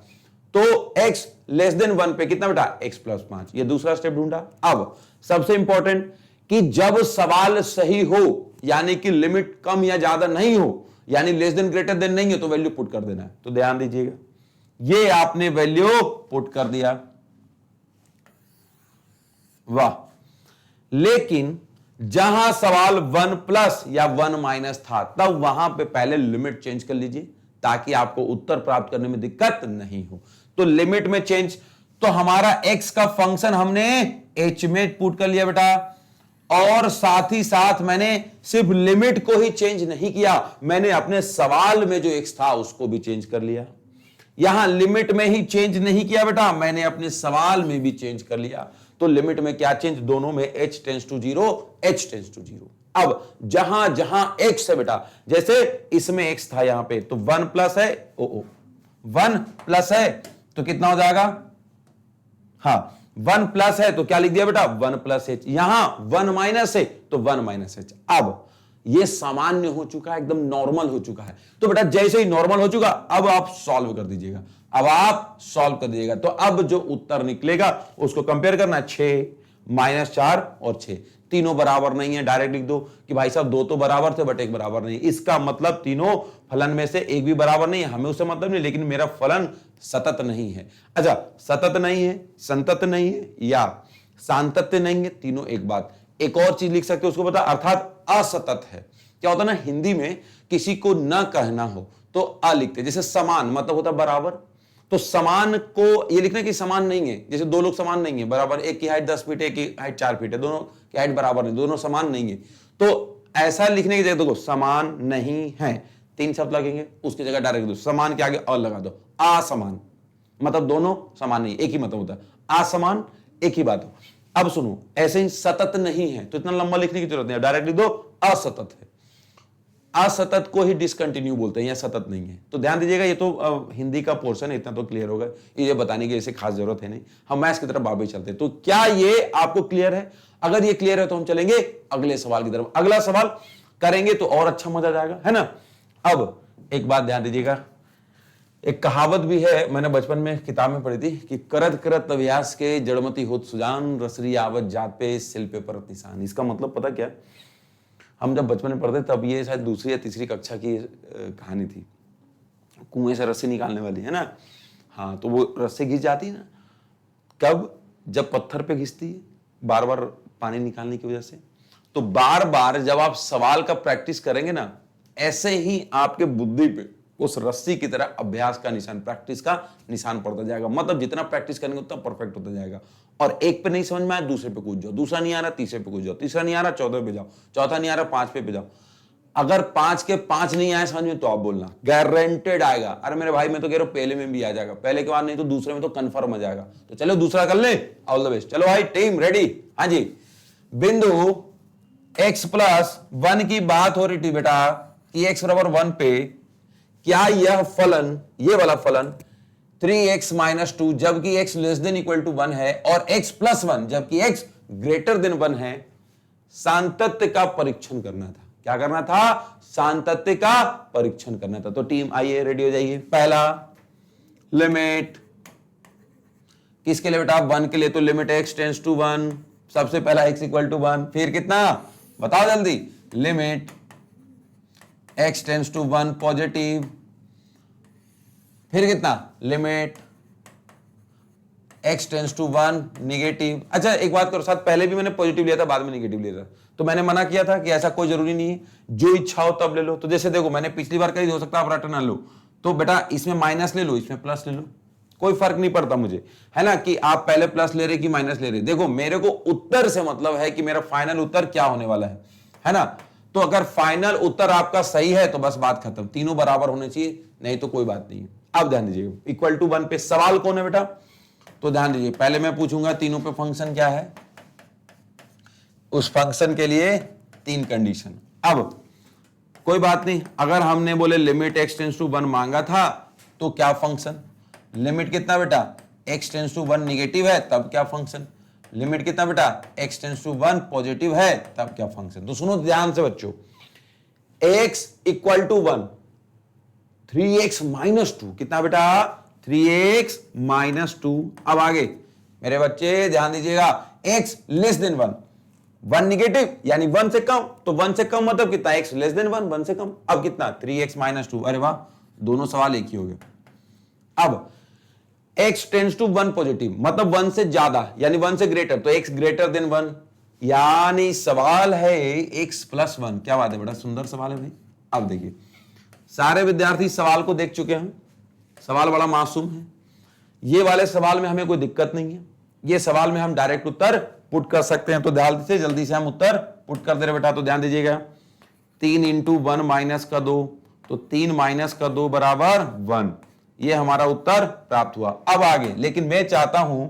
तो x लेस देन 1 पे कितना बेटा, x प्लस 5। ये दूसरा स्टेप ढूंढा। अब सबसे इंपॉर्टेंट कि जब सवाल सही हो, यानी कि लिमिट कम या ज्यादा नहीं हो, यानी लेस देन ग्रेटर देन नहीं है, तो वैल्यू पुट कर देना है। तो ध्यान दीजिएगा, ये आपने वैल्यू पुट कर दिया, वाह। लेकिन जहां सवाल 1 प्लस या 1 माइनस था, तब वहां पे पहले लिमिट चेंज कर लीजिए ताकि आपको उत्तर प्राप्त करने में दिक्कत नहीं हो। तो लिमिट में चेंज, तो हमारा x का फंक्शन हमने h में पुट कर लिया बेटा, और साथ ही साथ मैंने सिर्फ लिमिट को ही चेंज नहीं किया, मैंने अपने सवाल में जो x था उसको भी चेंज कर लिया। यहां लिमिट में ही चेंज नहीं किया बेटा, मैंने अपने सवाल में भी चेंज कर लिया। तो लिमिट में क्या चेंज, दोनों में h tends to 0, h tends to 0। अब जहां जहां x है बेटा, जैसे इसमें x था यहां पे, तो 1 प्लस है, 1 प्लस है तो कितना हो जाएगा, हाँ 1 प्लस है तो क्या लिख दिया बेटा, 1 प्लस h। यहां 1 माइनस है तो 1 माइनस h। अब ये सामान्य हो चुका है, एकदम नॉर्मल हो चुका है। तो बेटा जैसे ही नॉर्मल हो चुका, अब आप सॉल्व कर दीजिएगा, अब आप सॉल्व कर दीजिएगा। तो अब जो उत्तर निकलेगा उसको कंपेयर करना है, 6 माइनस 4 और 6, तीनों बराबर नहीं है। डायरेक्ट लिख दो कि भाई साहब 2 तो बराबर थे बट 1 बराबर नहीं। इसका मतलब तीनों फलन में से एक भी बराबर नहीं है, हमें उससे मतलब नहीं, लेकिन मेरा फलन सतत नहीं है। अच्छा, सतत नहीं है, संतत नहीं है या सांतत्य नहीं है, तीनों एक बात। एक और चीज लिख सकते हो उसको बता, अर्थात असतत है। क्या होता है ना, हिंदी में किसी को न कहना हो तो अ लिखते, जैसे समान मतलब होता बराबर, तो समान को ये लिखना कि समान नहीं है, जैसे दो लोग समान नहीं है बराबर, एक की हाइट 10 फीट है, एक की हाइट 4 फीट है, दोनों की हाइट बराबर नहीं, दोनों समान नहीं है। तो ऐसा लिखने की जगह देखो, समान नहीं है, 3 शब्द लगेंगे, उसकी जगह डायरेक्ट दो, समान के आगे अ लगा दो, असमान, मतलब दोनों समान नहीं, एक ही मतलब होता है, असमान एक ही बात हो। अब सुनो, ऐसे ही सतत नहीं है तो इतना लंबा लिखने की जरूरत नहीं है, डायरेक्ट लिख दो असतत है। असतत को ही डिसकंटिन्यू बोलते हैं, या सतत नहीं है। तो ध्यान दीजिएगा, ये तो हिंदी का पोर्शन है, इतना तो क्लियर होगा, ये बताने की ऐसे खास जरूरत है नहीं, हम मैथ्स की तरफ वापस चलते हैं। तो क्या ये आपको क्लियर है? अगर ये क्लियर है तो हम चलेंगे अगले सवाल की तरफ। अगला सवाल करेंगे तो और अच्छा मजा जाएगा, है ना। अब एक बात ध्यान दीजिएगा, एक कहावत भी है, मैंने बचपन में किताब में पढ़ी थी कि करत करत अभ्यास के जड़मती होत सुजान, रसरी आवत जात पे सिल पे परत निशान। इसका मतलब पता क्या, हम जब बचपन में पढ़ते तब ये शायद दूसरी या तीसरी कक्षा की कहानी थी, कुएं से रस्सी निकालने वाली, है ना। हाँ, तो वो रस्सी घिस जाती है ना, कब, जब पत्थर पे घिसती है बार बार पानी निकालने की वजह से। तो बार बार जब आप सवाल का प्रैक्टिस करेंगे ना, ऐसे ही आपके बुद्धि पे उस रस्सी की तरह अभ्यास का निशान, प्रैक्टिस का निशान पड़ता जाएगा। मतलब जितना प्रैक्टिस करेंगे उतना परफेक्ट होता जाएगा। और एक पे नहीं समझ में आया दूसरे पे कूद जाओ, दूसरा नहीं आ रहा तीसरे पे कूद जाओ, तीसरा नहीं आ रहा चौथे पे जाओ, चौथा नहीं आ रहा 5 पे जाओ। अगर 5 के 5 नहीं आए समझ में तो आप बोलना गारंटेड आएगा। अरे मेरे भाई, मैं तो कह रहा हूं पहले में भी आ जाएगा, पहले के बाद नहीं तो दूसरे में तो कंफर्म आ जाएगा। तो चलो दूसरा कर ले, ऑल द बेस्ट। चलो भाई टीम रेडी। हाँ जी, बिंदु x प्लस 1 की बात हो रही थी बेटा कि x बराबर 1 पे क्या यह फलन, ये वाला फलन 3x माइनस 2 जबकि x less than equal to 1 है और x प्लस 1 जबकि x ग्रेटर देन 1 है, सातत्य का परीक्षण करना था। क्या करना था? सातत्य का परीक्षण करना था। तो टीम आइए, रेडी हो जाइए। पहला लिमिट किसके लिए बेटा? 1 के लिए, तो लिमिट x टेंड्स टू 1, सबसे पहला x इक्वल टू 1, फिर कितना बताओ जल्दी? Limit x tends to 1 positive, फिर कितना? Limit x tends to 1 negative. अच्छा एक बात करो, साथ पहले भी मैंने पॉजिटिव लिया था, बाद में निगेटिव लिया था, तो मैंने मना किया था कि ऐसा कोई जरूरी नहीं है, जो इच्छा हो तब ले लो। तो जैसे देखो मैंने पिछली बार कही, हो सकता है आप रट ना लो, तो बेटा इसमें माइनस ले लो, इसमें प्लस ले लो, कोई फर्क नहीं पड़ता मुझे, है ना, कि आप पहले प्लस ले रहे कि माइनस ले रहे। देखो मेरे को उत्तर से मतलब है कि मेरा फाइनल उत्तर क्या होने वाला है ना। तो अगर फाइनल उत्तर आपका सही है तो बस बात खत्म, तीनों बराबर होने चाहिए, नहीं तो कोई बात नहीं है। अब ध्यान दीजिए, इक्वल टू 1 पे सवाल कौन है बेटा? तो ध्यान दीजिए, पहले मैं पूछूंगा तीनों पे फंक्शन क्या है, उस फंक्शन के लिए 3 कंडीशन। अब कोई बात नहीं, अगर हमने बोले लिमिट x टेंड्स टू 1 मांगा था तो क्या फंक्शन? लिमिट कितना बेटा? x टेंड्स टू 1 निगेटिव है तब क्या फंक्शन? लिमिट कितना बेटा? x टेंड्स टू 1 पॉजिटिव है तब क्या फंक्शन? तो सुनो ध्यान से बच्चों, x equal to 1, 3x minus 2 कितना बेटा? 3x minus 2। अब आगे मेरे बच्चे ध्यान दीजिएगा, x लेस देन 1, 1 निगेटिव यानी 1 से कम, तो 1 से कम मतलब कितना? x लेस देन 1, 1 से कम। अब कितना? 3x minus 2। अरे वाह, दोनों सवाल एक ही हो गए। अब x टेंड्स टू 1 पॉजिटिव मतलब 1 से ज्यादा यानी 1 से ग्रेटर, तो x ग्रेटर देन 1, यानी सवाल है x प्लस 1। क्या बात है बेटा, सुंदर सवाल है भाई। अब देखिए, सारे विद्यार्थी सवाल को देख चुके हैं, सवाल बड़ा मासूम है, ये वाले सवाल में हमें कोई दिक्कत नहीं है, ये सवाल में हम डायरेक्ट उत्तर पुट कर सकते हैं। तो ध्यान से जल्दी से हम उत्तर पुट कर दे रहे बेटा। तो ध्यान दीजिएगा, 3 इंटू 1 माइनस का 2, तो 3 माइनस का 2 बराबर 1, ये हमारा उत्तर प्राप्त हुआ। अब आगे, लेकिन मैं चाहता हूं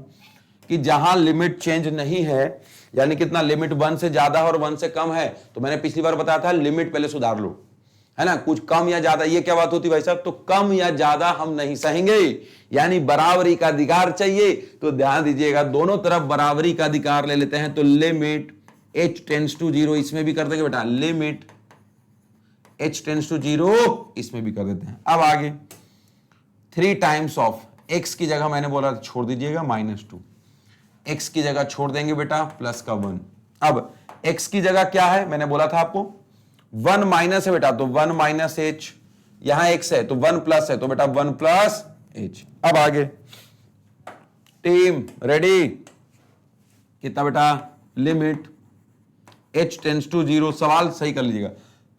कि जहां लिमिट चेंज नहीं है, यानी कितना? लिमिट 1 से ज्यादा और 1 से कम है, तो मैंने पिछली बार बताया था लिमिट पहले सुधार लो, है ना, कुछ कम या ज्यादा, ये क्या बात होती भाई साहब? तो कम या ज्यादा हम नहीं सहेंगे, यानी बराबरी का अधिकार चाहिए। तो ध्यान दीजिएगा, दोनों तरफ बराबरी का अधिकार ले लेते हैं। तो लिमिट h टेंड्स टू 0 इसमें भी कर देंगे बेटा, लिमिट h टेंड्स टू 0 इसमें भी कर देते हैं। अब आगे 3 टाइम्स ऑफ x की जगह मैंने बोला छोड़ दीजिएगा -2, x की जगह छोड़ देंगे बेटा प्लस का 1। अब x की जगह क्या है? मैंने बोला था आपको 1 माइनस है बेटा, तो 1 माइनस h, यहां x है तो 1 प्लस है, तो बेटा 1 प्लस h। अब आगे टीम रेडी, कितना बेटा? लिमिट h टेंड्स टू 0, सवाल सही कर लीजिएगा,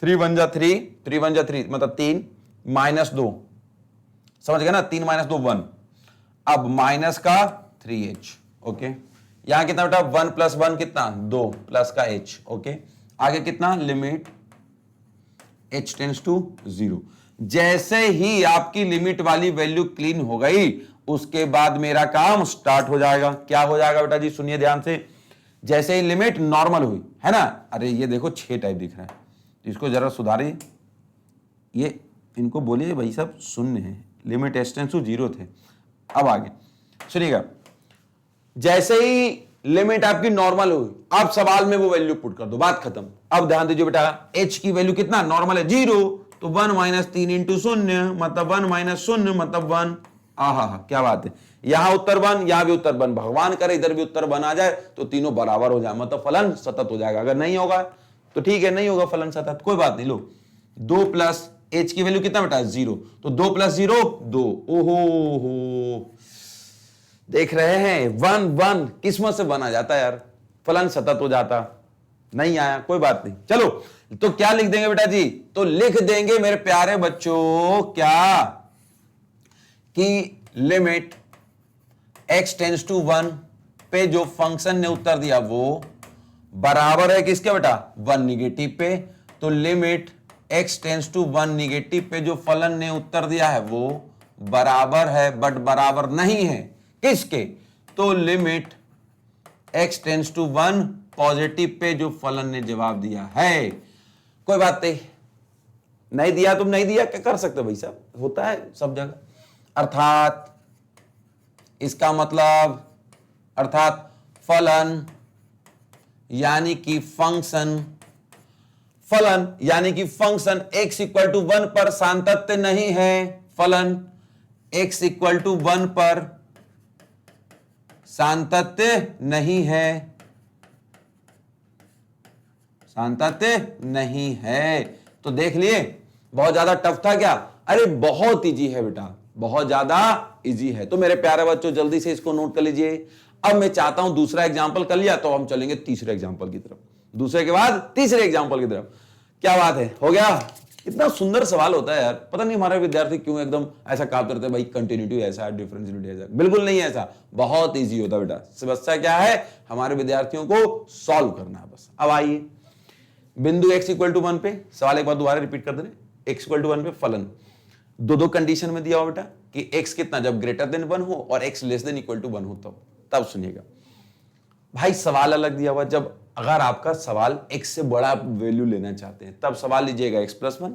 3 1 जा 3, 3 1 जा 3 मतलब 3 माइनस 2, समझ गए ना, 3 माइनस 2 1, अब माइनस का 3h, ओके। यहां कितना बेटा? 1 प्लस 1 कितना? 2 प्लस का h, ओके। आगे कितना? Limit h tends to 0। जैसे ही आपकी लिमिट वाली वैल्यू क्लीन हो गई, उसके बाद मेरा काम स्टार्ट हो जाएगा। क्या हो जाएगा बेटा जी? सुनिए ध्यान से, जैसे ही लिमिट नॉर्मल हुई, है ना, अरे ये देखो 6 टाइप दिख रहा है, इसको जरा सुधारिए, ये इनको बोलिए भाई साहब शून्य है, लिमिट h टेंड्स टू 0 थे। अब आगे सुनिएगा, जैसे ही लिमिट आपकी नॉर्मल हुई, आप सवाल में वो वैल्यू पुट कर दो, बात खत्म। अब ध्यान दीजिए बेटा, h की वैल्यू कितना? नॉर्मल है 0, तो 1 माइनस 3 इंटू 0 मतलब 1 माइनस 0 मतलब 1। आहा क्या बात है, यहां उत्तर 1, यहां भी उत्तर 1, भगवान करे इधर भी उत्तर 1 आ जाए तो तीनों बराबर हो जाए, मतलब फलन सतत हो जाएगा। अगर नहीं होगा तो ठीक है, नहीं होगा फलन सतत, कोई बात नहीं। लो 2 प्लस h की वैल्यू कितना बेटा? 0, तो 2 प्लस 0 2, ओहो हो, देख रहे हैं 1 1 किस्मत से बना जाता है यार, फलन सतत हो जाता, नहीं आया, कोई बात नहीं। चलो तो क्या लिख देंगे बेटा जी? तो लिख देंगे मेरे प्यारे बच्चों क्या, कि लिमिट x टेंड्स टू 1 पे जो फंक्शन ने उत्तर दिया वो बराबर है किसके बेटा? 1 निगेटिव पे। तो limit x tends to 1 negative पे जो फलन ने उत्तर दिया है वो बराबर है, बट बराबर नहीं है किसके? तो limit x tends to 1 positive पे जो फलन ने जवाब दिया है। कोई बात नहीं दिया तुम नहीं दिया, क्या कर सकते हो भाई साहब, होता है सब जगह। अर्थात इसका मतलब अर्थात फलन यानी कि फंक्शन, फलन यानी कि फंक्शन x इक्वल टू 1 पर सातत्य नहीं है। फलन x इक्वल टू 1 पर सातत्य नहीं है, सातत्य नहीं है। तो देख लिए बहुत ज्यादा टफ था क्या? अरे बहुत इजी है बेटा, बहुत ज्यादा इजी है। तो मेरे प्यारे बच्चों जल्दी से इसको नोट कर लीजिए। अब मैं चाहता हूं दूसरा एग्जांपल कर लिया तो हम चलेंगे तीसरे एग्जांपल की तरफ, दूसरे के बाद तीसरे एग्जांपल की तरफ। क्या बात है, हो गया? इतना सुंदर सवाल होता है यार, पता नहीं हमारे विद्यार्थी क्यों एकदम ऐसा काम करते हैं, भाई कंटिन्यूटी ऐसा है, डिफरेंशिएलिटी ऐसा, बिल्कुल नहीं है ऐसा, बहुत इजी होता है बेटा। समस्या क्या है? हमारे विद्यार्थियों को सॉल्व करना है बस। अब आइए बिंदु x इक्वल टू 1 पे, सवाल एक बार दोबारा रिपीट कर दें। x इक्वल टू 1 पे फलन दो कंडीशन में दिया हो बेटा कि x कितना, जब ग्रेटर देन 1 हो और x less than equal to 1 हो तब सुनिएगा भाई। सवाल अलग दिया हुआ, जब अगर आपका सवाल x से बड़ा वैल्यू लेना चाहते हैं तब सवाल लीजिएगा x+1।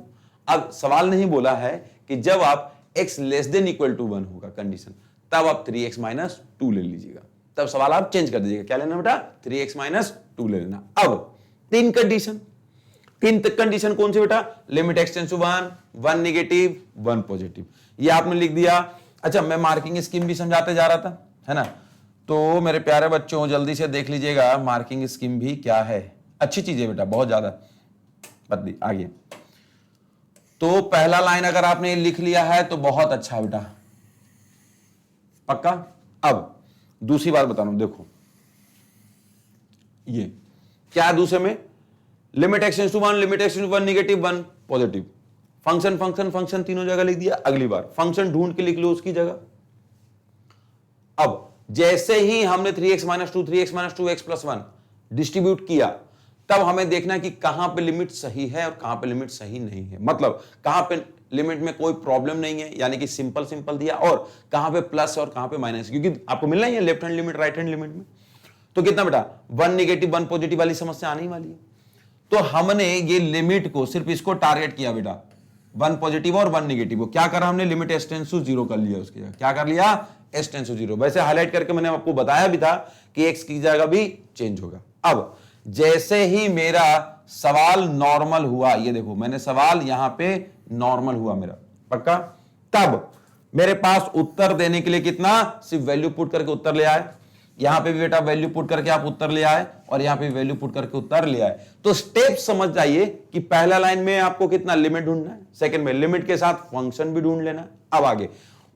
अब सवाल नहीं बोला है कि जब आप x less than equal to 1 होगा कंडीशन, तब आप 3x माइनस 2 ले लीजिएगा, तब सवाल आप चेंज कर दीजिएगा। क्या लेना बेटा? 3x माइनस 2 ले लेना। अब तीन कंडीशन कौन सी बेटा? Limit x tends to 1, 1 negative 1 positive, ये आपने लिख दिया। अच्छा मैं मार्किंग स्कीम भी समझाते जा रहा था, है ना? तो मेरे प्यारे बच्चों जल्दी से देख लीजिएगा मार्किंग स्कीम भी क्या है। अच्छी चीज है बेटा, बहुत ज्यादा बदली। आगे तो पहला लाइन अगर आपने लिख लिया है तो बहुत अच्छा बेटा, पक्का। अब दूसरी बात बता रहा हूं, देखो ये क्या दूसरे में, limit x tends to 1, limit x tends to 1 negative 1 positive, function function function तीनों जगह लिख दिया। अगली बार फंक्शन ढूंढ के लिख लो उसकी जगह। अब जैसे ही हमने 3x minus 2, 3x minus 2 x+1 distribute किया, तब हमें देखना कि कहां पे लिमिट सही है और कहां पे लिमिट सही नहीं है, मतलब कहां पे लिमिट में कोई प्रॉब्लम नहीं है, यानी कि सिंपल सिंपल दिया, और कहां पे प्लस और कहां पे माइनस, क्योंकि आपको मिलना ही है left hand limit right hand limit में। तो कितना बेटा? 1 नेगेटिव 1 पॉजिटिव वाली समस्या आने वाली है। तो हमने ये लिमिट को सिर्फ इसको टारगेट किया बेटा, 1 पॉजिटिव और 1 नेगेटिव को क्या करा हमने? लिमिट x टेंड्स टू 0 कर लिया उसकी जगह। क्या कर लिया? x tends to 0। वैसे हाईलाइट करके मैंने आपको बताया भी था कि x की जगह भी चेंज होगा। अब जैसे ही मेरा सवाल नॉर्मल हुआ, ये देखो मैंने सवाल यहां पे नॉर्मल हुआ मेरा, पक्का, तब मेरे पास उत्तर देने के लिए कितना, सिर्फ वैल्यू पुट करके उत्तर ले आए। यहां पे भी बेटा वैल्यू पुट करके आप उत्तर ले आए और यहां पे वैल्यू पुट करके उत्तर ले आए। तो स्टेप समझ जाइए कि पहला लाइन में आपको कितना लिमिट ढूंढना है, सेकंड में लिमिट के साथ फंक्शन भी ढूंढ लेना। अब आगे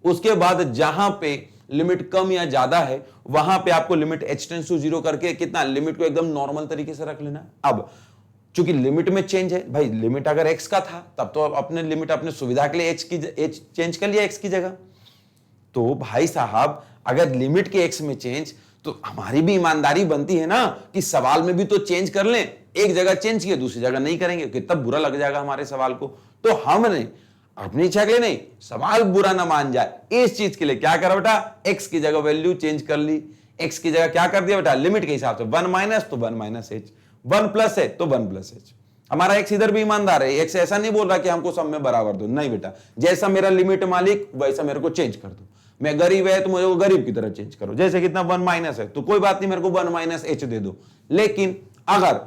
उसके बाद जहां पे लिमिट कम या ज्यादा है वहां पे आपको लिमिट h टेंड्स टू 0 करके कितना, लिमिट को एकदम नॉर्मल तरीके से रख लेना। अब चूंकि लिमिट में चेंज है भाई, लिमिट अगर x का था तब तो अपने लिमिट अपने सुविधा के लिए h चेंज कर लिया x की जगह। तो भाई साहब अगर लिमिट के x में चेंज, तो हमारी भी ईमानदारी बनती है ना कि सवाल में भी तो चेंज कर लें। एक जगह चेंज किया दूसरी जगह नहीं करेंगे, कितना बुरा लग जाएगा हमारे सवाल को। तो हमने अपनी इच्छा के लिए नहीं, सवाल बुरा ना मान जाए इस चीज के लिए क्या करा बेटा, x की जगह वैल्यू चेंज कर ली। x की जगह क्या कर दिया बेटा, लिमिट के हिसाब से 1 माइनस तो 1 माइनस h, 1 प्लस है तो 1 प्लस h। हमारा x इधर भी ईमानदार है, x ऐसा नहीं बोल रहा कि हमको सब में बराबर दो, नहीं बेटा, जैसा मेरा लिमिट मालिक वैसा मेरे को चेंज कर दो। मैं गरीब है तो मुझे वो गरीब की तरह चेंज करो, जैसे कितना 1 माइनस है तो कोई बात नहीं, मेरे को 1 माइनस h दे दो। लेकिन अगर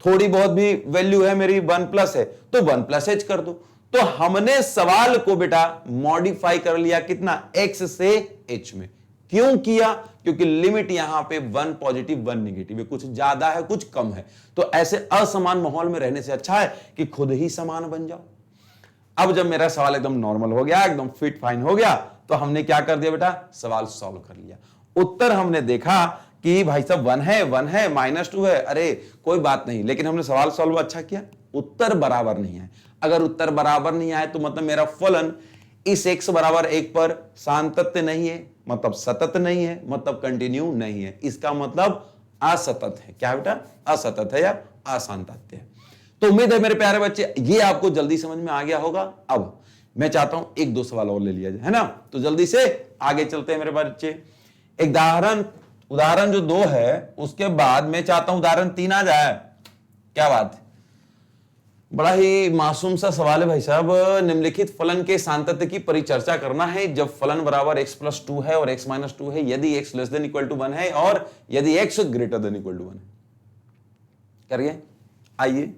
थोड़ी बहुत भी वैल्यू है मेरी 1 प्लस है तो 1 प्लस h कर दो। तो हमने सवाल को बेटा मॉडिफाई कर लिया कितना, x से h में। क्यों किया? क्योंकि लिमिट यहां पे 1 पॉजिटिव 1 नेगेटिव है, कुछ ज्यादा है कुछ कम है। तो ऐसे असमान माहौल में रहने से अच्छा है कि खुद ही समान बन जाओ। अब जब मेरा सवाल एकदम नॉर्मल हो गया, एकदम फिट फाइन हो गया, तो हमने क्या कर दिया बेटा, सवाल सॉल्व कर लिया। उत्तर हमने देखा कि भाई साहब 1 है -2 है, अरे कोई बात नहीं, लेकिन हमने सवाल सॉल्व अच्छा किया, उत्तर बराबर नहीं है। अगर उत्तर बराबर नहीं आए तो मतलब मेरा फलन इस x बराबर 1 पर सातत्य नहीं है, मतलब सतत नहीं है, मतलब कंटिन्यू नहीं है, इसका मतलब असतत है। क्या बेटा, असतत है या असातत्य है। तो उम्मीद है मेरे प्यारे बच्चे ये आपको जल्दी समझ में आ गया होगा। अब मैं चाहता हूं 1-2 सवाल और ले लिया जाए, है ना, तो जल्दी से आगे चलते हैं मेरे बच्चे। एक उदाहरण जो 2 है उसके बाद मैं चाहता हूं उदाहरण 3 आ जाए। क्या बात है, बड़ा ही मासूम सा सवाल है भाई साहब। निम्नलिखित फलन के सान्तत्य की परिचर्चा करना है जब फलन बराबर x+2 है और x-2 है, यदि x less than equal to 1 है और यदि x greater than equal to 1 है। करिए, आइए,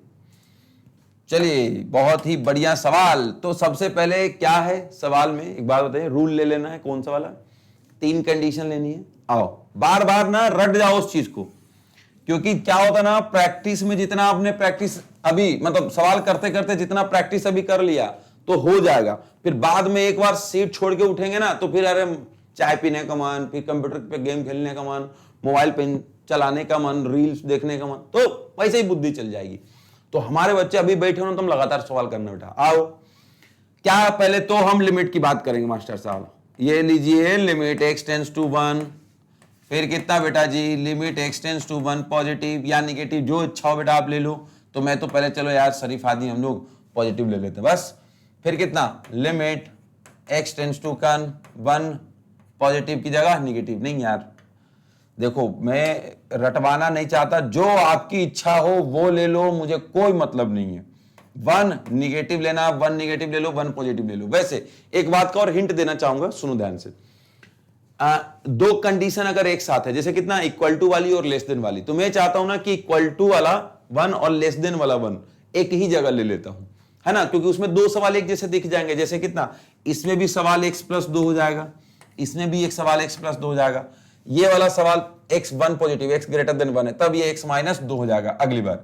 चलिए, बहुत ही बढ़िया सवाल। तो सबसे पहले क्या है सवाल में, एक बात बताइए, रूल ले लेना है। कौन सा वाला? 3 कंडीशन लेनी है। आओ, बार बार ना रट जाओ उस चीज को, क्योंकि क्या होता ना, प्रैक्टिस में जितना आपने प्रैक्टिस अभी मतलब सवाल करते करते जितना प्रैक्टिस अभी कर लिया तो हो जाएगा, फिर बाद में एक बार सीट छोड़ के उठेंगे ना तो फिर अरे चाय पीने का मन, फिर कंप्यूटर पे गेम खेलने का मन, मोबाइल पे चलाने का मन, रील्स देखने का मन, तो वैसे ही बुद्धि चल जाएगी। तो हमारे बच्चे अभी बैठे हो ना, तुम लगातार सवाल करना बेटा। आओ, क्या पहले तो हम लिमिट की बात करेंगे मास्टर साहब। ये लीजिए, लिमिट x टेंड्स टू 1, फिर कितना बेटा जी, limit x tends to 1 positive या निगेटिव, जो इच्छा हो बेटा आप ले लो। तो मैं तो पहले, चलो यार शरीफ आदमी हम लोग पॉजिटिव ले लेते बस। फिर कितना, limit x tends to 1 positive की जगह निगेटिव। नहीं यार देखो, मैं रटवाना नहीं चाहता, जो आपकी इच्छा हो वो ले लो, मुझे कोई मतलब नहीं है। 1 निगेटिव लेना, 1 निगेटिव ले लो, 1 पॉजिटिव ले लो। वैसे एक बात का और हिंट देना चाहूंगा, सुनो ध्यान से। 2 कंडीशन अगर एक साथ है, जैसे कितना, इक्वल टू वाली और लेस देन वाली, तो मैं चाहता हूं ना कि इक्वल टू वाला 1 और लेस देन वाला 1 एक ही जगह ले लेता हूं, है ना, क्योंकि उसमें 2 सवाल एक जैसे दिख जाएंगे। जैसे कितना, इसमें भी सवाल x+2 हो जाएगा, इसमें भी एक सवाल x+2 हो जाएगा, ये वाला सवाल x1 positive, x greater than 1 है, तब ये x-2 हो जाएगा। अगली बार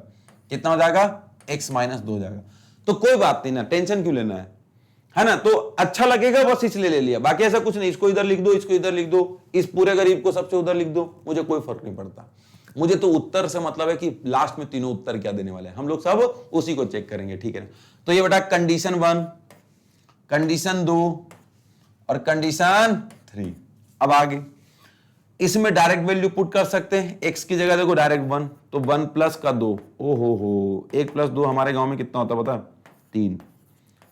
कितना हो जाएगा, x-2 हो जाएगा। तो कोई बात नहीं ना, टेंशन क्यों लेना है ना। तो अच्छा लगेगा बस इसलिए ले लिया, बाकी ऐसा कुछ नहीं। इसको इधर लिख दो, इसको इधर लिख दो, इस पूरे गरीब को सबसे उधर लिख दो, मुझे कोई फर्क नहीं पड़ता। मुझे तो उत्तर से मतलब है कि लास्ट में तीनों उत्तर क्या देने वाले हैं, हम लोग सब उसी को चेक करेंगे, ठीक है ना। तो ये बेटा कंडीशन 1, कंडीशन 2 और कंडीशन 3। अब आगे इसमें डायरेक्ट वैल्यू पुट कर सकते हैं। x की जगह देखो डायरेक्ट 1, तो 1 प्लस का 2, ओ हो 1 प्लस 2 हमारे गांव में कितना होता है पता, 3।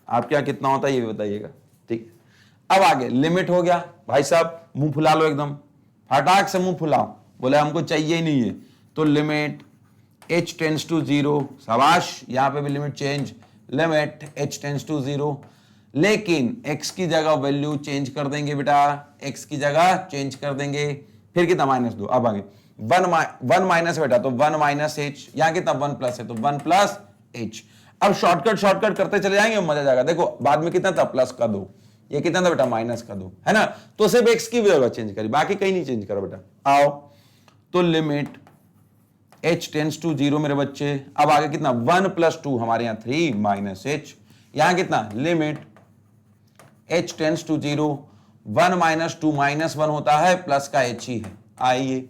आपके यहाँ कितना होता है ये भी बताइएगा, ठीक है। अब आगे लिमिट हो गया भाई साहब, मुंह फुला लो एकदम, फटाक से मुंह फुलाओ, बोले हमको चाहिए ही नहीं है। तो लिमिट h टेंड्स टू 0, शाबाश, यहां पे भी limit change, limit h tends to 0, लेकिन x की जगह वैल्यू चेंज कर देंगे बेटा, x की जगह चेंज कर देंगे। फिर कितना, -2। अब आगे 1 माइनस बेटा, तो 1 माइनस h, यहां कितना 1 प्लस है तो 1 प्लस h। अब शॉर्टकट करते चले जाएंगे, मजा जाएगा। देखो बाद में कितना था, प्लस का 2, ये कितना था बेटा, माइनस का 2, है ना। तो सिर्फ x की जगह चेंज करी, बाकी कहीं नहीं चेंज करो बेटा। आओ, तो लिमिट h टेंड्स टू 0 मेरे बच्चे। अब आगे कितना, 1 प्लस 2 हमारे यहाँ 3 माइनस h, यहां कितना, limit h tends to 0, 1 minus 2 -1 होता है, प्लस का h ही है। आइए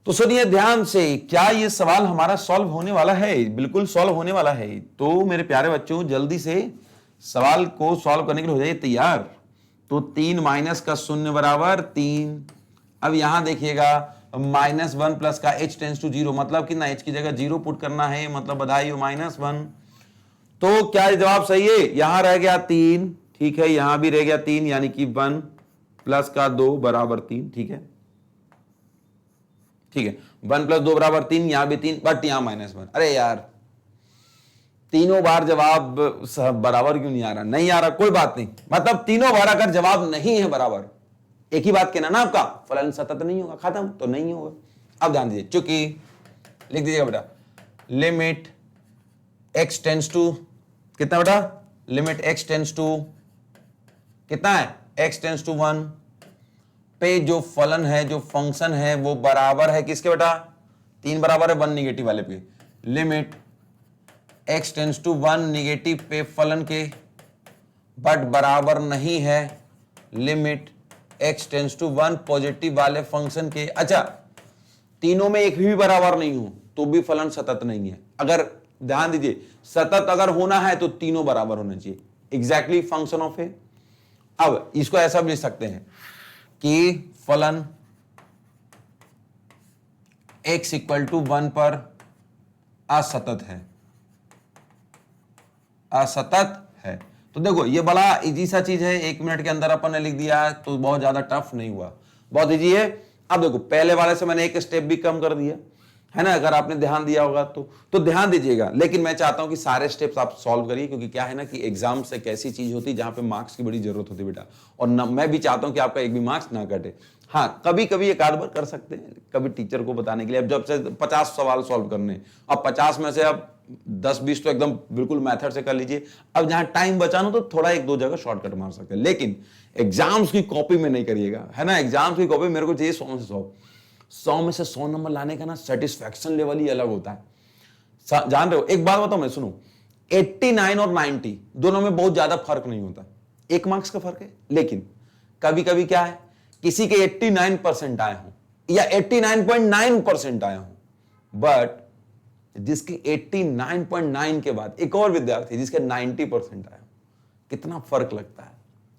तो सुनिए ध्यान से, क्या ये सवाल हमारा सॉल्व होने वाला है? बिल्कुल सॉल्व होने वाला है। तो मेरे प्यारे बच्चों, जल्दी से सवाल को सॉल्व करने के लिए हो जाइए तैयार। तो 3 माइनस का 0 बराबर 3। अब यहां देखिएगा, -1 प्लस का h टेंड्स टू 0, मतलब कितना, h की जगह 0 पुट करना है, मतलब बधाई हो, -1। तो क्या जवाब सही है? यहां रह गया 3, ठीक है, यहां भी रह गया 3, यानी कि 1 प्लस का 2 बराबर 3, ठीक है, ठीक है, 1 प्लस 2 बराबर 3, यहां भी 3, बट यहां -1। अरे यार, तीनों बार जवाब बराबर क्यों नहीं आ रहा? नहीं आ रहा, कोई बात नहीं, मतलब तीनों बार अगर जवाब नहीं है बराबर, एक ही बात कहना ना आपका, फलन सतत नहीं होगा, खत्म, तो नहीं होगा। अब ध्यान दीजिए, चूंकि लिख दीजिएगा बेटा, लिमिट x टेंड्स टू कितना बेटा, लिमिट x टेंड्स टू कितना है, x टेंड्स टू 1 पे जो फलन है, जो फंक्शन है, वो बराबर है किसके बेटा, 3 बराबर है 1 निगेटिव वाले पे। Limit x tends to 1 negative पे फलन के, बट बराबर नहीं है limit x tends to 1 positive वाले फंक्शन के। अच्छा, तीनों में एक भी बराबर नहीं हो तो भी फलन सतत नहीं है। अगर ध्यान दीजिए, सतत अगर होना है तो तीनों बराबर होना चाहिए, एग्जैक्टली फंक्शन ऑफ ए। अब इसको ऐसा भी लिख सकते हैं कि फलन x इक्वल टू 1 पर असतत है, असतत है। तो देखो ये बड़ा इजी सा चीज है, 1 मिनट के अंदर अपन ने लिख दिया, तो बहुत ज्यादा टफ नहीं हुआ, बहुत इजी है। अब देखो पहले वाले से मैंने एक स्टेप भी कम कर दिया, है ना, अगर आपने ध्यान दिया होगा तो ध्यान दीजिएगा। लेकिन मैं चाहता हूं कि सारे स्टेप्स आप सॉल्व करिए, क्योंकि क्या है ना कि एग्जाम्स एक ऐसी चीज होती है जहां पे मार्क्स की बड़ी जरूरत होती है बेटा, और मैं भी चाहता हूं कि आपका एक भी मार्क्स ना कटे। हाँ, कभी कभी एक आध बार कर सकते हैं, कभी टीचर को बताने के लिए। अब जब से 50 सवाल सॉल्व करने, अब 50 में से अब 10-20 तो एकदम बिल्कुल मेथड से कर लीजिए। अब जहां टाइम बचाना तो थोड़ा एक दो जगह शॉर्टकट मार सकते हैं, लेकिन एग्जाम्स की कॉपी में नहीं करिएगा, है ना। एग्जाम्स की कॉपी मेरे को चाहिए 100 में से 100 में से 100 नंबर लाने का ना सेटिस्फैक्शन लेवल ही अलग होता है। जान रहे हो, एक बात बताओ मैं, सुनो, 89 और 90 दोनों में बहुत ज्यादा फर्क नहीं होता, 1 मार्क्स का फर्क है। लेकिन कभी कभी क्या है, किसी के 89% आए हों या 89.9% आए हों, बट जिसके 89.9 के बाद एक और विद्यार्थी जिसके 90% आए, कितना फर्क लगता है।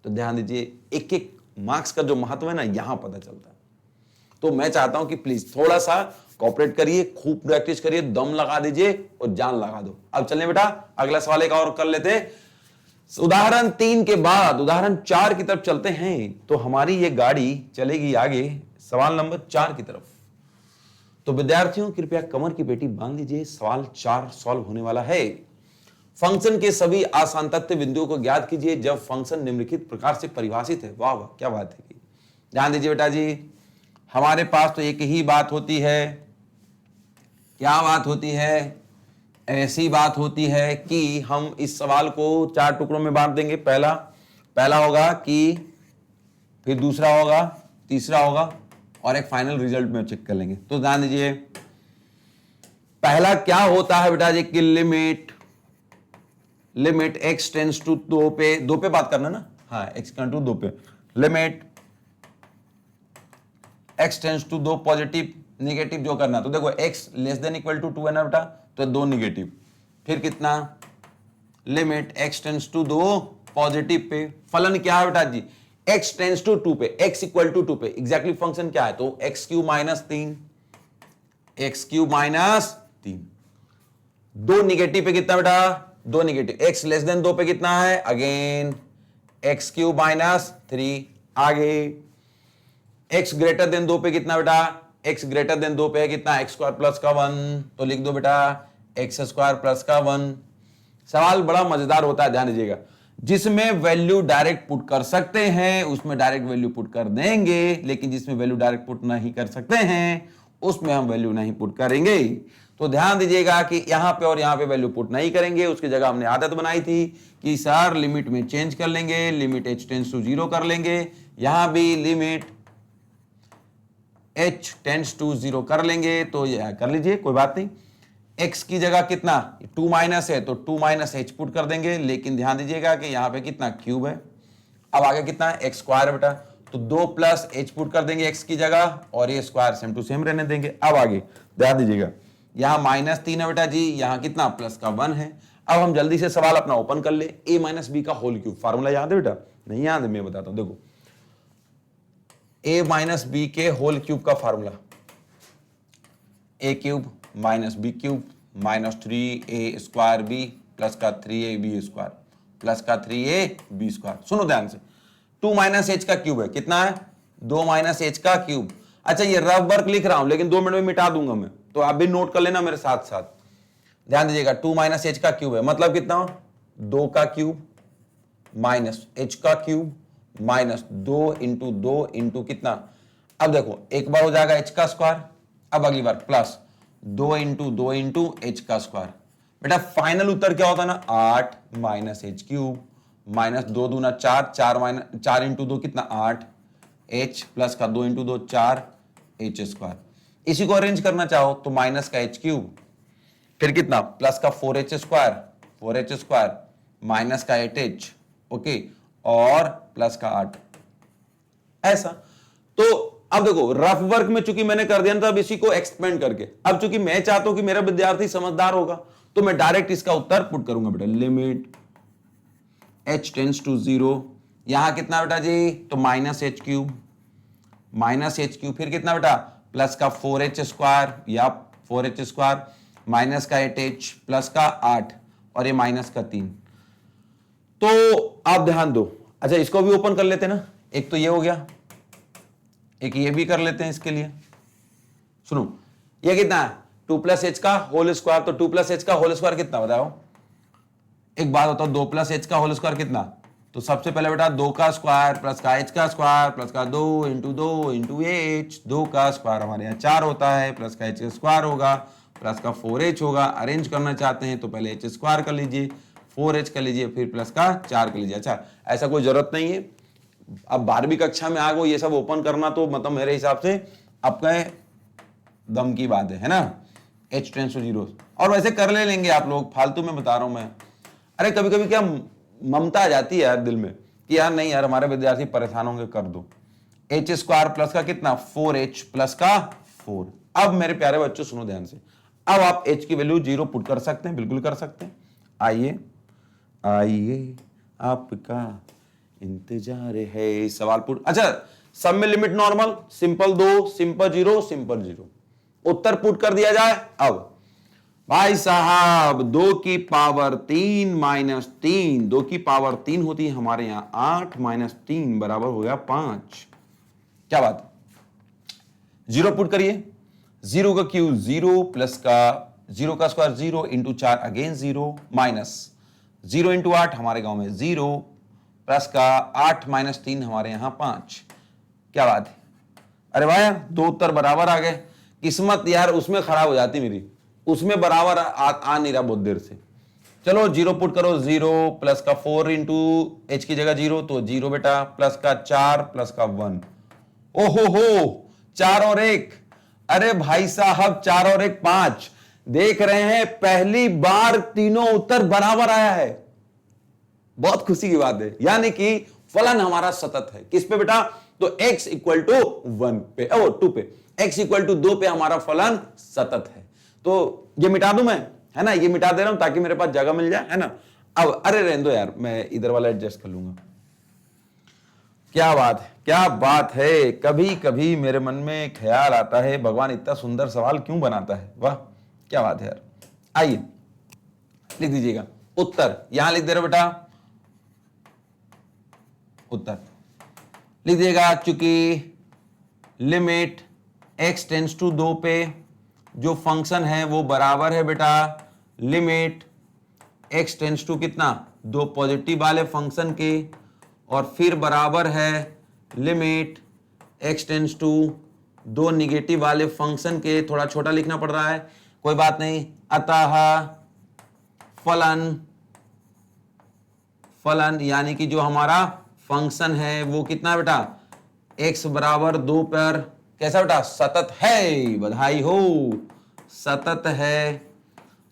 तो ध्यान दीजिए, एक एक मार्क्स का जो महत्व है ना, यहां पता चलता है। तो मैं चाहता हूं कि प्लीज थोड़ा सा कॉपरेट करिए, खूब प्रैक्टिस करिए, दम लगा दीजिए और जान लगा दो। अब चलें बेटा, अगला सवाल एक और कर लेते हैं। उदाहरण 3 के बाद उदाहरण 4 की तरफ चलते हैं। तो हमारी ये गाड़ी चलेगी आगे सवाल नंबर 4 की तरफ। तो विद्यार्थियों कृपया कमर की पेटी बांध लीजिए, सवाल 4 सॉल्व होने वाला है। फंक्शन के सभी आसानतत्य बिंदुओं को ज्ञात कीजिए जब फंक्शन निम्नलिखित प्रकार से परिभाषित है। वाह वाह, क्या बात है। ध्यान दीजिए बेटा जी, हमारे पास तो एक ही बात होती है। क्या बात होती है? ऐसी बात होती है कि हम इस सवाल को 4 टुकड़ों में बांट देंगे। पहला होगा कि, फिर दूसरा होगा, तीसरा होगा, और एक फाइनल रिजल्ट में चेक कर लेंगे। तो ध्यान दीजिए, पहला क्या होता है बेटा जी कि लिमिट x टेंड्स टू 2 पे बात करना ना, हाँ, x टू 2 पे, limit x tends to 2 positive negative जो करना। तो देखो x less than equal to 2 है ना बेटा, तो 2 निगेटिव। फिर कितना, limit x tends to 2 positive पे, फलन क्या है बेटा जी, x टेंड्स टू 2 पे, x इक्वल टू 2 पे, एग्जैक्टली फंक्शन क्या है, तो x cube minus 3, x cube minus 3। 2 negative पे कितना बेटा, 2 निगेटिव। x लेस देन 2 पे कितना है, अगेन x क्यूब माइनस 3। आगे x ग्रेटर देन 2 पे कितना बेटा, x ग्रेटर देन 2 पे है कितना, x स्क्वायर प्लस का 1, तो लिख दो बेटा x स्क्वायर प्लस का 1। सवाल बड़ा मजेदार होता है, ध्यान दीजिएगा। जिसमें वैल्यू डायरेक्ट पुट कर सकते हैं उसमें डायरेक्ट वैल्यू पुट कर देंगे, लेकिन जिसमें वैल्यू डायरेक्ट पुट नहीं कर सकते हैं उसमें हम वैल्यू नहीं पुट करेंगे। तो ध्यान दीजिएगा कि यहां पे और यहां पे वैल्यू पुट नहीं करेंगे, उसकी जगह हमने आदत बनाई थी कि सर लिमिट में चेंज कर लेंगे, लिमिट h टेंड्स टू 0 कर लेंगे, यहां भी लिमिट h टेंड्स टू 0 कर लेंगे। तो यह कर लीजिए, कोई बात नहीं। x की जगह कितना 2 माइनस है तो 2 माइनस h पुट कर देंगे, लेकिन ध्यान दीजिएगा कि यहां पे कितना क्यूब है। अब आगे कितना है, x स्क्वायर बेटा, तो 2 प्लस h पुट कर देंगे x की जगह, और ये स्क्वायर सेम टू सेम रहने देंगे। अब आगे ध्यान दीजिएगा, यहां -3 है बेटा जी, यहां कितना प्लस का 1 है। अब हम जल्दी से सवाल अपना ओपन कर ले। a माइनस बी का होल क्यूब, फार्मूला याद है बेटा, नहीं याद है मैं बताता हूं, देखो a माइनस बी के होल क्यूब का formula, a cube minus b cube minus 3a square b plus का 3ab स्क्वायर प्लस का 3ab स्क्वायर। सुनो ध्यान से, 2 माइनस एच का क्यूब है, कितना है 2 माइनस एच का क्यूब। अच्छा ये रफ वर्क लिख रहा हूं लेकिन 2 मिनट में मिटा दूंगा मैं, तो आप भी नोट कर लेना मेरे साथ साथ। ध्यान दीजिएगा, 2 माइनस एच का क्यूब है, मतलब कितना 2 का क्यूब माइनस एच का क्यूब माइनस 2 इंटू 2 इंटू कितना। अब देखो एक बार हो जाएगा एच का स्क्वायर, अब अगली बार प्लस 2 इंटू एच का स्क्वायर। बेटा फाइनल उत्तर क्या होता है ना, 8 माइनस एच क्यूब माइनस 2 दूना 4, 4 इंटू 2 कितना 8, एच प्लस का 2 इंटू 2 4 एच स्क्वायर। इसी को अरेंज करना चाहो तो माइनस का एच क्यूब, फिर कितना प्लस का 4h स्क्वायर माइनस का 8h, ओके, और प्लस का 8, ऐसा। तो अब देखो रफ वर्क में चूंकि मैंने कर दिया था, अब इसी को एक्सपेंड करके, अब चूंकि मैं चाहता हूं कि मेरा विद्यार्थी समझदार होगा तो मैं डायरेक्ट इसका उत्तर पुट करूंगा बेटा, लिमिट h टेंड्स टू 0, यहां कितना बेटा जी, तो माइनस एच क्यूब, फिर कितना बेटा प्लस का 4h स्क्वायर या 4h स्क्वायर माइनस का 8h प्लस का 8 और ये माइनस का 3। तो आप ध्यान दो, अच्छा इसको भी ओपन कर लेते ना, एक तो ये हो गया, एक ये भी कर लेते हैं इसके लिए। सुनो ये कितना है 2 प्लस एच का होल स्क्वायर, तो 2 प्लस एच का होल स्क्वायर कितना बताओ? एक बात बताओ, 2 प्लस एच का होल स्क्वायर कितना? तो सबसे पहले बेटा 2 का स्क्वायर प्लस का एच का स्क्वायर प्लस का 2 इंटू एच, 2 का स्क्वायर हमारे यहाँ 4 होता है, प्लस का एच स्क्वायर होगा, प्लस का 4h होगा। अरेंज करना चाहते हैं तो पहले एच स्क्वायर कर लीजिए, 4h कर लीजिए, फिर प्लस का 4 कर लीजिए। अच्छा, ऐसा कोई जरूरत नहीं है, अब 12वीं कक्षा में आ गो ये सब ओपन करना, तो मतलब मेरे हिसाब से आपका दम की बात है ना। h टेंड्स टू 0, और वैसे कर लेंगे आप लोग, फालतू में बता रहा हूं मैं। अरे कभी कभी क्या ममता आ जाती है यार दिल में कि यार नहीं यार हमारे विद्यार्थी परेशान होंगे, कर दो। एच स्क्वायर प्लस का कितना 4h प्लस का 4। अब मेरे प्यारे बच्चों सुनो ध्यान से, अब आप h की वैल्यू 0 पुट कर सकते हैं, बिल्कुल कर सकते हैं। आइए आइए आपका इंतजार है, सवाल पुट। अच्छा, सब में limit normal, simple 2, simple 0, simple 0, उत्तर पुट कर दिया जाए। अब भाई साहब 2 की पावर 3 माइनस 3, 2 की पावर 3 होती है हमारे यहां 8 माइनस 3 बराबर हो गया 5। क्या बात, 0 पुट करिए, 0 का क्यू 0 प्लस का 0 का square 0 into 4 again 0 minus 0 into 8 हमारे गांव में 0 प्लस का 8 माइनस 3 हमारे यहां 5। क्या बात है, अरे भाई यार 2 उत्तर बराबर आ गए। किस्मत यार उसमें खराब हो जाती मेरी, उसमें बराबर आ नहीं रहा बहुत देर से। चलो 0 पुट करो, 0 प्लस का 4 इंटू एच की जगह 0, तो 0 बेटा, प्लस का 4 प्लस का 1, ओहो हो 4 और 1, अरे भाई साहब 4 और 1 5। देख रहे हैं पहली बार तीनों उत्तर बराबर आया है, बहुत खुशी की बात है। यानी कि फलन हमारा सतत है, किस पे बेटा? तो x इक्वल टू 1 पे, 2 पे, x इक्वल टू 2 पे हमारा फलन सतत है। तो ये मिटा दूं मैं, है ना, ये मिटा दे रहा हूं ताकि मेरे पास जगह मिल जाए, है ना। अब अरे रहने दो यार, मैं इधर वाला एडजस्ट कर लूंगा। क्या बात है, क्या बात है। कभी कभी मेरे मन में ख्याल आता है भगवान इतना सुंदर सवाल क्यों बनाता है, वाह क्या बात है यार। आइए लिख दीजिएगा उत्तर, यहां लिख दे रहे बेटा उत्तर लिख दिएगा। चूंकि लिमिट x टेंड्स टू 2 पे जो फंक्शन है वो बराबर है बेटा लिमिट x टेंड्स टू कितना 2 पॉजिटिव वाले फंक्शन के, और फिर बराबर है limit x tends to 2 negative वाले फंक्शन के। थोड़ा छोटा लिखना पड़ रहा है, कोई बात नहीं। अतः फलन यानी कि जो हमारा फंक्शन है वो कितना है बेटा, x बराबर 2 पर कैसा बेटा, सतत है। बधाई हो, सतत है।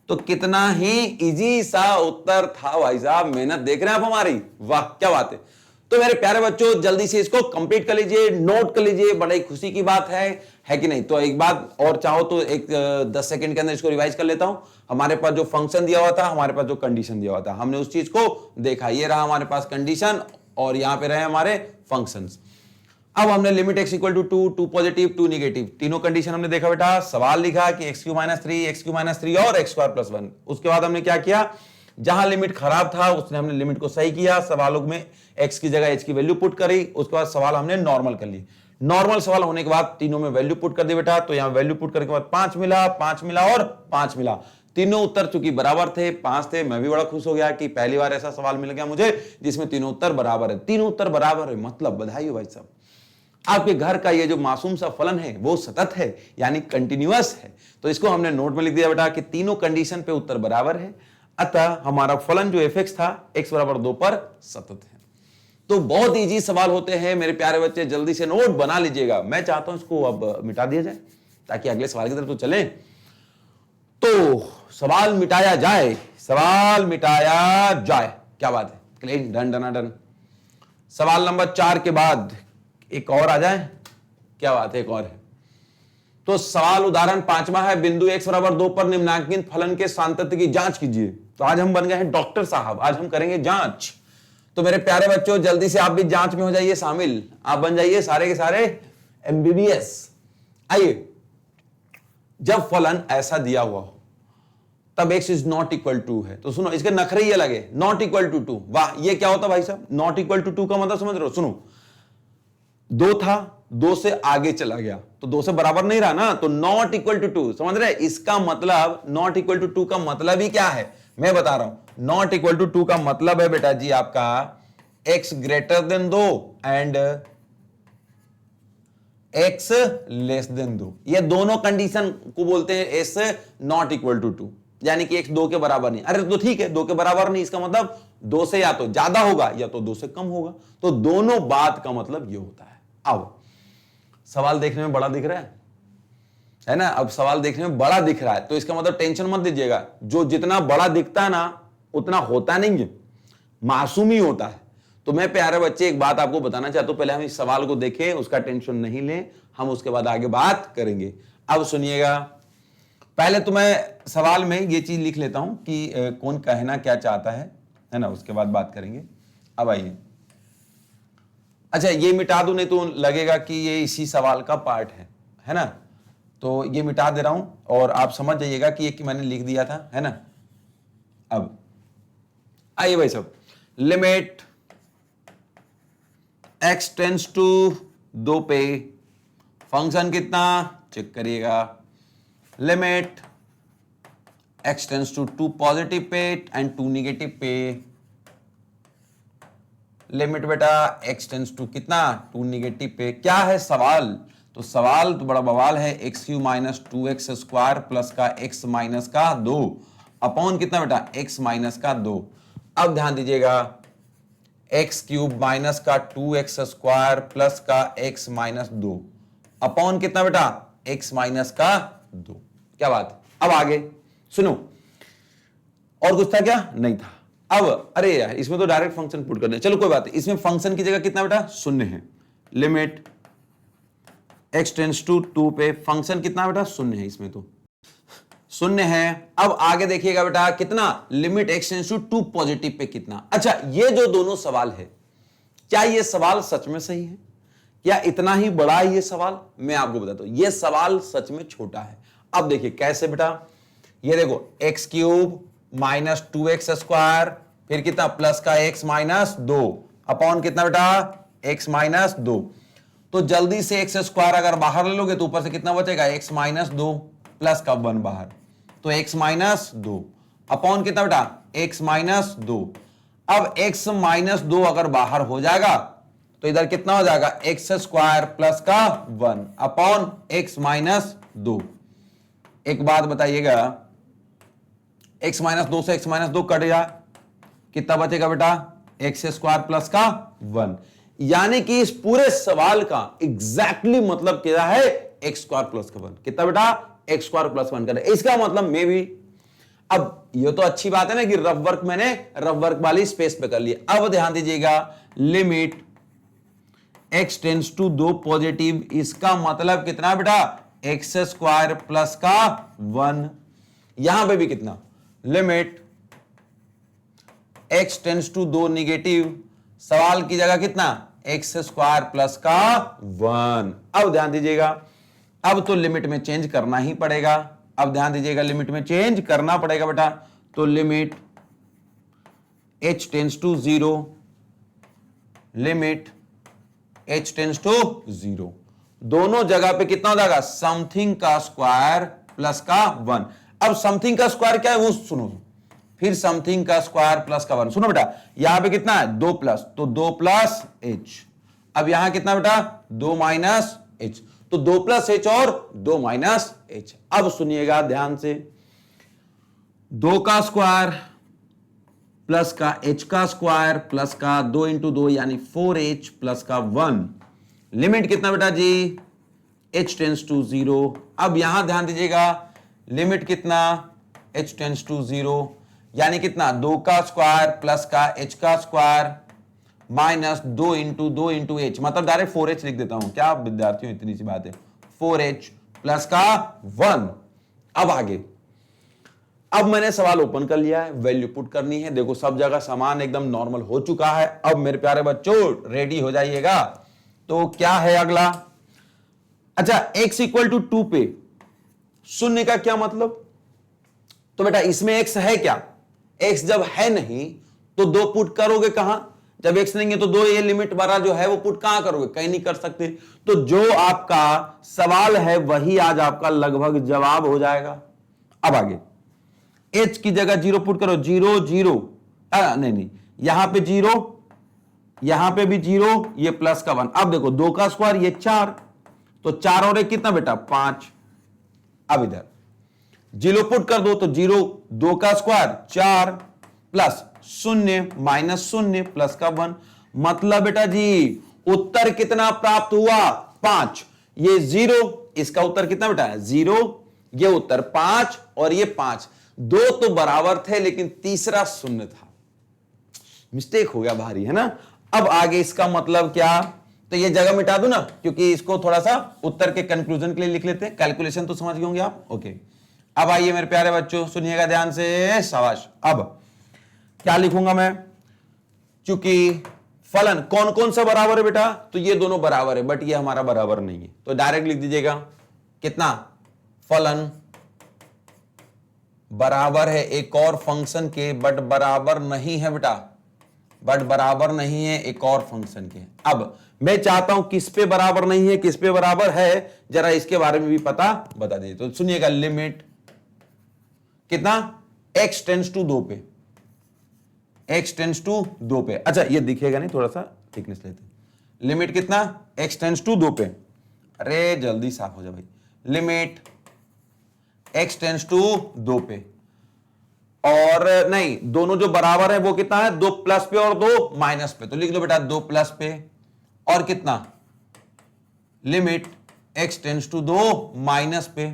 तो कितना ही इजी सा उत्तर था भाई साहब, मेहनत देख रहे हैं आप हमारी, वाह क्या बात है। तो मेरे प्यारे बच्चों जल्दी से इसको कंप्लीट कर लीजिए, नोट कर लीजिए, बड़ी खुशी की बात है कि नहीं। तो एक बात और चाहो तो एक 10 सेकंड के अंदर इसको रिवाइज कर लेता हूं। हमारे पास जो फंक्शन दिया हुआ था, हमारे पास जो कंडीशन दिया हुआ था, हमने उस चीज को देखा। ये रहा हमारे पास कंडीशन और यहां पे रहे हमारे फंक्शंस। अब हमने limit x equal to 2 positive 2 negative, तीनों कंडीशन हमने देखा बेटा। सवाल लिखा कि x³ - 3 और x² + 1। उसके बाद हमने क्या किया, जहां लिमिट खराब था उसने हमने लिमिट को सही किया, सवालों में x की जगह h की वैल्यू पुट करी। उसके बाद सवाल हमने नॉर्मल कर लिए। नॉर्मल सवाल होने के बाद तीनों में वैल्यू पुट कर दी बेटा। तो यहां वैल्यू पुट करने के बाद 5 मिला, 5 मिला और 5 मिला। तीनों उत्तर चूंकि बराबर थे, 5 थे। मैं भी बड़ा खुश हो गया कि पहली बार ऐसा सवाल मिल गया मुझे जिसमें तीनों उत्तर बराबर है। तीनों उत्तर बराबर है मतलब बधाई हो भाई साहब, आपके घर का ये जो मासूम सा फलन है वो सतत है, यानी कंटिन्यूअस है। तो इसको हमने नोट में लिख दिया बेटा कि तीनों कंडीशन पे उत्तर बराबर है, अतः हमारा फलन जो f(x) था x बराबर 2 पर सतत है। तो बहुत इजी सवाल होते हैं मेरे प्यारे बच्चे, जल्दी से नोट बना लीजिएगा। मैं चाहता हूं इसको अब मिटा दिया जाए ताकि अगले सवाल की तरफ तो चलें। तो सवाल मिटाया जाए, सवाल मिटाया जाए। क्या बात है, क्लीन, डन डना डन। सवाल नंबर 4 के बाद एक और आ जाए, क्या बात है, एक और है। तो सवाल उदाहरण 5वां है, बिंदु x बराबर 2 पर निम्नांकित फलन के सातत्य की जांच कीजिए। तो आज हम बन गए हैं डॉक्टर साहब, आज हम करेंगे जांच। तो मेरे प्यारे बच्चों जल्दी से आप भी जांच में हो जाइए शामिल, आप बन जाइए सारे के सारे MBBS। आइए, जब फलन ऐसा दिया हुआ हो तब x is not equal to है। तो सुनो, इसके नखरे ये लगे, नॉट इक्वल टू 2। वाह, ये क्या होता भाई साहब, नॉट इक्वल टू 2 का मतलब समझ रहे हो। सुनो, 2 था, 2 से आगे चला गया तो 2 से बराबर नहीं रहा ना, तो नॉट इक्वल टू 2, समझ रहे? इसका मतलब नॉट इक्वल टू 2 का मतलब ही क्या है मैं बता रहा हूं। नॉट इक्वल टू 2 का मतलब है बेटा जी आपका x greater then 2 and x less then 2। ये दोनों कंडीशन को बोलते हैं एस नॉट इक्वल टू 2, यानी कि x 2 के बराबर नहीं। अरे तो ठीक है, 2 के बराबर नहीं, इसका मतलब 2 से या तो ज्यादा होगा या तो 2 से कम होगा, तो दोनों बात का मतलब ये होता है। अब सवाल देखने में बड़ा दिख रहा है ना? अब सवाल देखने में बड़ा दिख रहा है तो इसका मतलब टेंशन मत दीजिएगा, जो जितना बड़ा दिखता है ना उतना होता नहीं है, मासूम ही होता है। तो मैं प्यारे बच्चे एक बात आपको बताना चाहता हूं, पहले हम इस सवाल को देखें, उसका टेंशन नहीं लें, हम उसके बाद आगे बात करेंगे। अब सुनिएगा, पहले तो मैं सवाल में ये चीज लिख लेता हूं कि कौन कहना क्या चाहता है ना, उसके बाद बात करेंगे। अब आइए, अच्छा ये मिटा दूं, नहीं तो लगेगा कि ये इसी सवाल का पार्ट है ना, तो ये मिटा दे रहा हूं और आप समझ जाइएगा कि ये कि मैंने लिख दिया था, है ना। अब आइए भाई साहब, लिमिट x टेंड्स टू 2 पे फंक्शन कितना चेक करिएगा, limit x tends to 2 positive पे एंड 2 निगेटिव पे, लिमिट बेटा x टेंड्स टू कितना 2 निगेटिव पे। क्या है सवाल? तो सवाल तो बड़ा बवाल है, x Q minus 2x square plus का x माइनस का 2 अपॉन कितना बेटा x माइनस का 2। अब ध्यान दीजिएगा, एक्स क्यूब माइनस का 2x स्क्वायर प्लस का x माइनस 2 अपॉन कितना बेटा x माइनस का 2। क्या बात? अब आगे सुनो, और कुछ था क्या? नहीं था। अब अरे यार इसमें तो डायरेक्ट फंक्शन पुट करने, चलो कोई बात नहीं, इसमें फंक्शन की जगह कितना बेटा 0 है। लिमिट x टेंड्स टू 2 पे फंक्शन कितना बेटा 0 है, इसमें तो 0 है। अब आगे देखिएगा बेटा कितना, limit x tends to 2 positive पे कितना। अच्छा ये जो दोनों सवाल है, क्या ये सवाल सच में सही है? क्या इतना ही बड़ा है ये सवाल? मैं आपको बताता हूं, ये सवाल सच में छोटा है। अब देखिए कैसे बेटा, ये देखो x cube minus 2x square फिर कितना प्लस का x माइनस 2 अपॉन कितना बेटा x माइनस 2। तो जल्दी से x स्क्वायर अगर बाहर ले लोगे तो ऊपर से कितना बचेगा x माइनस 2 प्लस का 1 बाहर, तो x माइनस 2 अपॉन कितना बेटा x माइनस 2। अब x माइनस 2 अगर बाहर हो जाएगा तो इधर कितना हो जाएगा x स्क्वायर प्लस का 1 अपॉन x माइनस 2। एक बात बताइएगा, x माइनस 2 से x माइनस 2 कट जाए, कितना बचेगा बेटा x स्क्वायर प्लस का 1। यानी कि इस पूरे सवाल का एग्जैक्टली मतलब क्या है x स्क्वायर प्लस का 1। कितना बेटा x स्क्वायर प्लस 1 कर, इसका मतलब मे भी। अब ये तो अच्छी बात है ना कि रफ वर्क मैंने रफ वर्क वाली स्पेस पे कर लिया। अब ध्यान दीजिएगा, limit x tends to 2 positive, इसका मतलब कितना बेटा x स्क्वायर प्लस का 1। यहां पे भी कितना, limit x tends to 2 negative, सवाल की जगह कितना x स्क्वायर प्लस का 1। अब ध्यान दीजिएगा, अब तो लिमिट में चेंज करना ही पड़ेगा। अब ध्यान दीजिएगा, लिमिट में चेंज करना पड़ेगा बेटा, तो limit h tends to 0, limit h tends to 0, दोनों जगह पे कितना हो जाएगा समथिंग का स्क्वायर प्लस का 1। अब समथिंग का स्क्वायर क्या है वो सुनो, फिर समथिंग का स्क्वायर प्लस का 1। सुनो बेटा, यहां पे कितना है 2 प्लस, तो 2 प्लस h। अब यहां कितना बेटा 2 माइनस h, तो 2 प्लस h और 2 माइनस h। अब सुनिएगा ध्यान से, 2 का स्क्वायर प्लस का h का स्क्वायर प्लस का 2 इंटू 2 यानी 4h प्लस का 1। लिमिट कितना बेटा जी h टेंड्स टू 0। अब यहां ध्यान दीजिएगा, लिमिट कितना h टेंड्स टू 0 यानी कितना 2 का स्क्वायर प्लस का h का स्क्वायर माइनस 2 इंटू h, मतलब डायरेक्ट 4h लिख देता हूं। क्या विद्यार्थियों इतनी सी बात है, 4h प्लस का 1। अब आगे, अब मैंने सवाल ओपन कर लिया है, वैल्यू पुट करनी है। देखो सब जगह समान एकदम नॉर्मल हो चुका है। अब मेरे प्यारे बच्चों रेडी हो जाइएगा, तो क्या है अगला। अच्छा x इक्वल टू 2 पे शून्य का क्या मतलब, तो बेटा इसमें x है क्या, x जब है नहीं तो 2 पुट करोगे कहां, जब x नहीं है तो 2 ये लिमिट वाला जो है वो पुट कहां करोगे, कहीं नहीं कर सकते। तो जो आपका सवाल है वही आज आपका लगभग जवाब हो जाएगा। अब आगे h की जगह 0 पुट करो, 0 0, नहीं यहां पे 0, यहां पे भी 0, ये प्लस का 1। अब देखो 2 का स्क्वायर ये 4, तो 4 और 1 कितना बेटा 5। अब इधर 0 पुट कर दो, तो 0 2 का स्क्वायर 4 प्लस 0 माइनस 0 प्लस का 1। मतलब बेटा जी उत्तर कितना प्राप्त हुआ 5। ये 0, इसका उत्तर कितना बेटा है 0, ये उत्तर 5 और ये 5। 2 तो बराबर थे लेकिन तीसरा शून्य था, मिस्टेक हो गया भारी, है ना। अब आगे इसका मतलब क्या, तो ये जगह मिटा दो ना, क्योंकि इसको थोड़ा सा उत्तर के कंक्लूजन के लिए लिख लेते हैं। कैलकुलेशन तो समझ गए होंगे आप, ओके। अब आइए मेरे प्यारे बच्चों सुनिएगा ध्यान से, शाबाश। अब क्या लिखूंगा मैं, क्योंकि फलन कौन कौन सा बराबर है बेटा, तो ये दोनों बराबर है बट ये हमारा बराबर नहीं है, तो डायरेक्ट लिख दीजिएगा कितना, फलन बराबर है एक और फंक्शन के बट बराबर नहीं है बेटा, बट बराबर नहीं है एक और फंक्शन के। अब मैं चाहता हूं किस पे बराबर नहीं है किस पे बराबर है, जरा इसके बारे में भी पता बता दीजिए। तो सुनिएगा, लिमिट कितना, x टेंड्स टू 2 पे, x टेंड्स टू 2 पे। अच्छा ये दिखेगा नहीं, थोड़ा सा थिकनेस लेते हैं। लिमिट कितना, x टेंड्स टू 2 पे, अरे जल्दी साफ हो जाए भाई। लिमिट x टेंड्स टू 2 पे, और नहीं दोनों जो बराबर है वो कितना है, 2 प्लस पे और 2 माइनस पे, तो लिख दो बेटा 2 प्लस पे और कितना, limit x tends to 2 minus पे,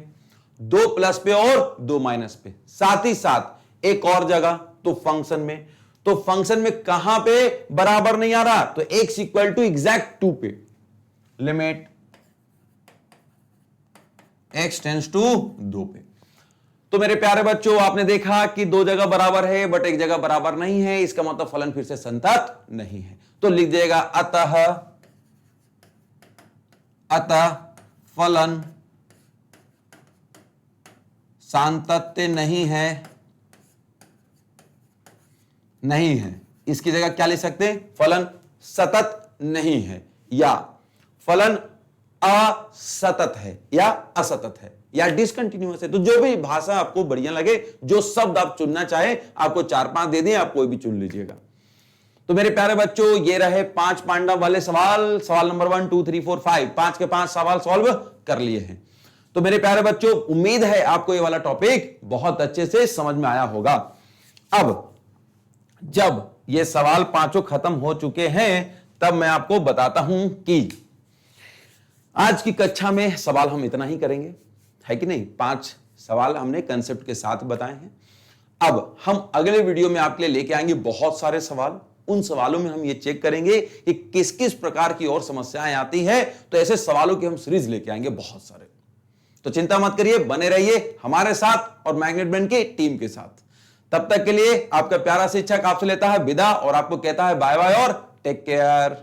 2 प्लस पे और 2 माइनस पे। साथ ही साथ एक और जगह, तो फंक्शन में, तो फंक्शन में कहां पे बराबर नहीं आ रहा, तो x इक्वल टू एग्जैक्ट 2 पे, लिमिट x टेंड्स टू 2 पे। तो मेरे प्यारे बच्चों आपने देखा कि 2 जगह बराबर है बट एक जगह बराबर नहीं है, इसका मतलब फलन फिर से संतत नहीं है। तो लिख दिएगा अतः फलन सातत्य नहीं है। इसकी जगह क्या लिख सकते हैं, फलन सतत नहीं है, या फलन असतत है, या असतत है, या डिसकंटिन्यूअस है। तो जो भी भाषा आपको बढ़िया लगे, जो शब्द आप चुनना चाहे, आपको 4-5 दे दें, आप कोई भी चुन लीजिएगा। तो मेरे प्यारे बच्चों ये रहे 5 पांडव वाले सवाल। सवाल नंबर 1 2 3 4 5, 5 के 5 सवाल सॉल्व कर लिए हैं। तो मेरे प्यारे बच्चों उम्मीद है आपको ये वाला टॉपिक बहुत अच्छे से समझ में आया होगा। अब जब ये सवाल 5 खत्म हो चुके हैं तब मैं आपको बताता हूं कि आज की कक्षा में सवाल हम इतना ही करेंगे, है कि नहीं। 5 सवाल हमने कंसेप्ट के साथ बताए हैं। अब हम अगले वीडियो में आपके लिए लेके आएंगे बहुत सारे सवाल। उन सवालों में हम ये चेक करेंगे कि किस किस प्रकार की और समस्याएं आती है, तो ऐसे सवालों की हम सीरीज लेके आएंगे बहुत सारे। तो चिंता मत करिए, बने रहिए हमारे साथ और मैग्नेट ब्रेन की टीम के साथ। तब तक के लिए आपका प्यारा शिक्षक आपसे लेता है विदा और आपको कहता है बाय बाय और टेक केयर।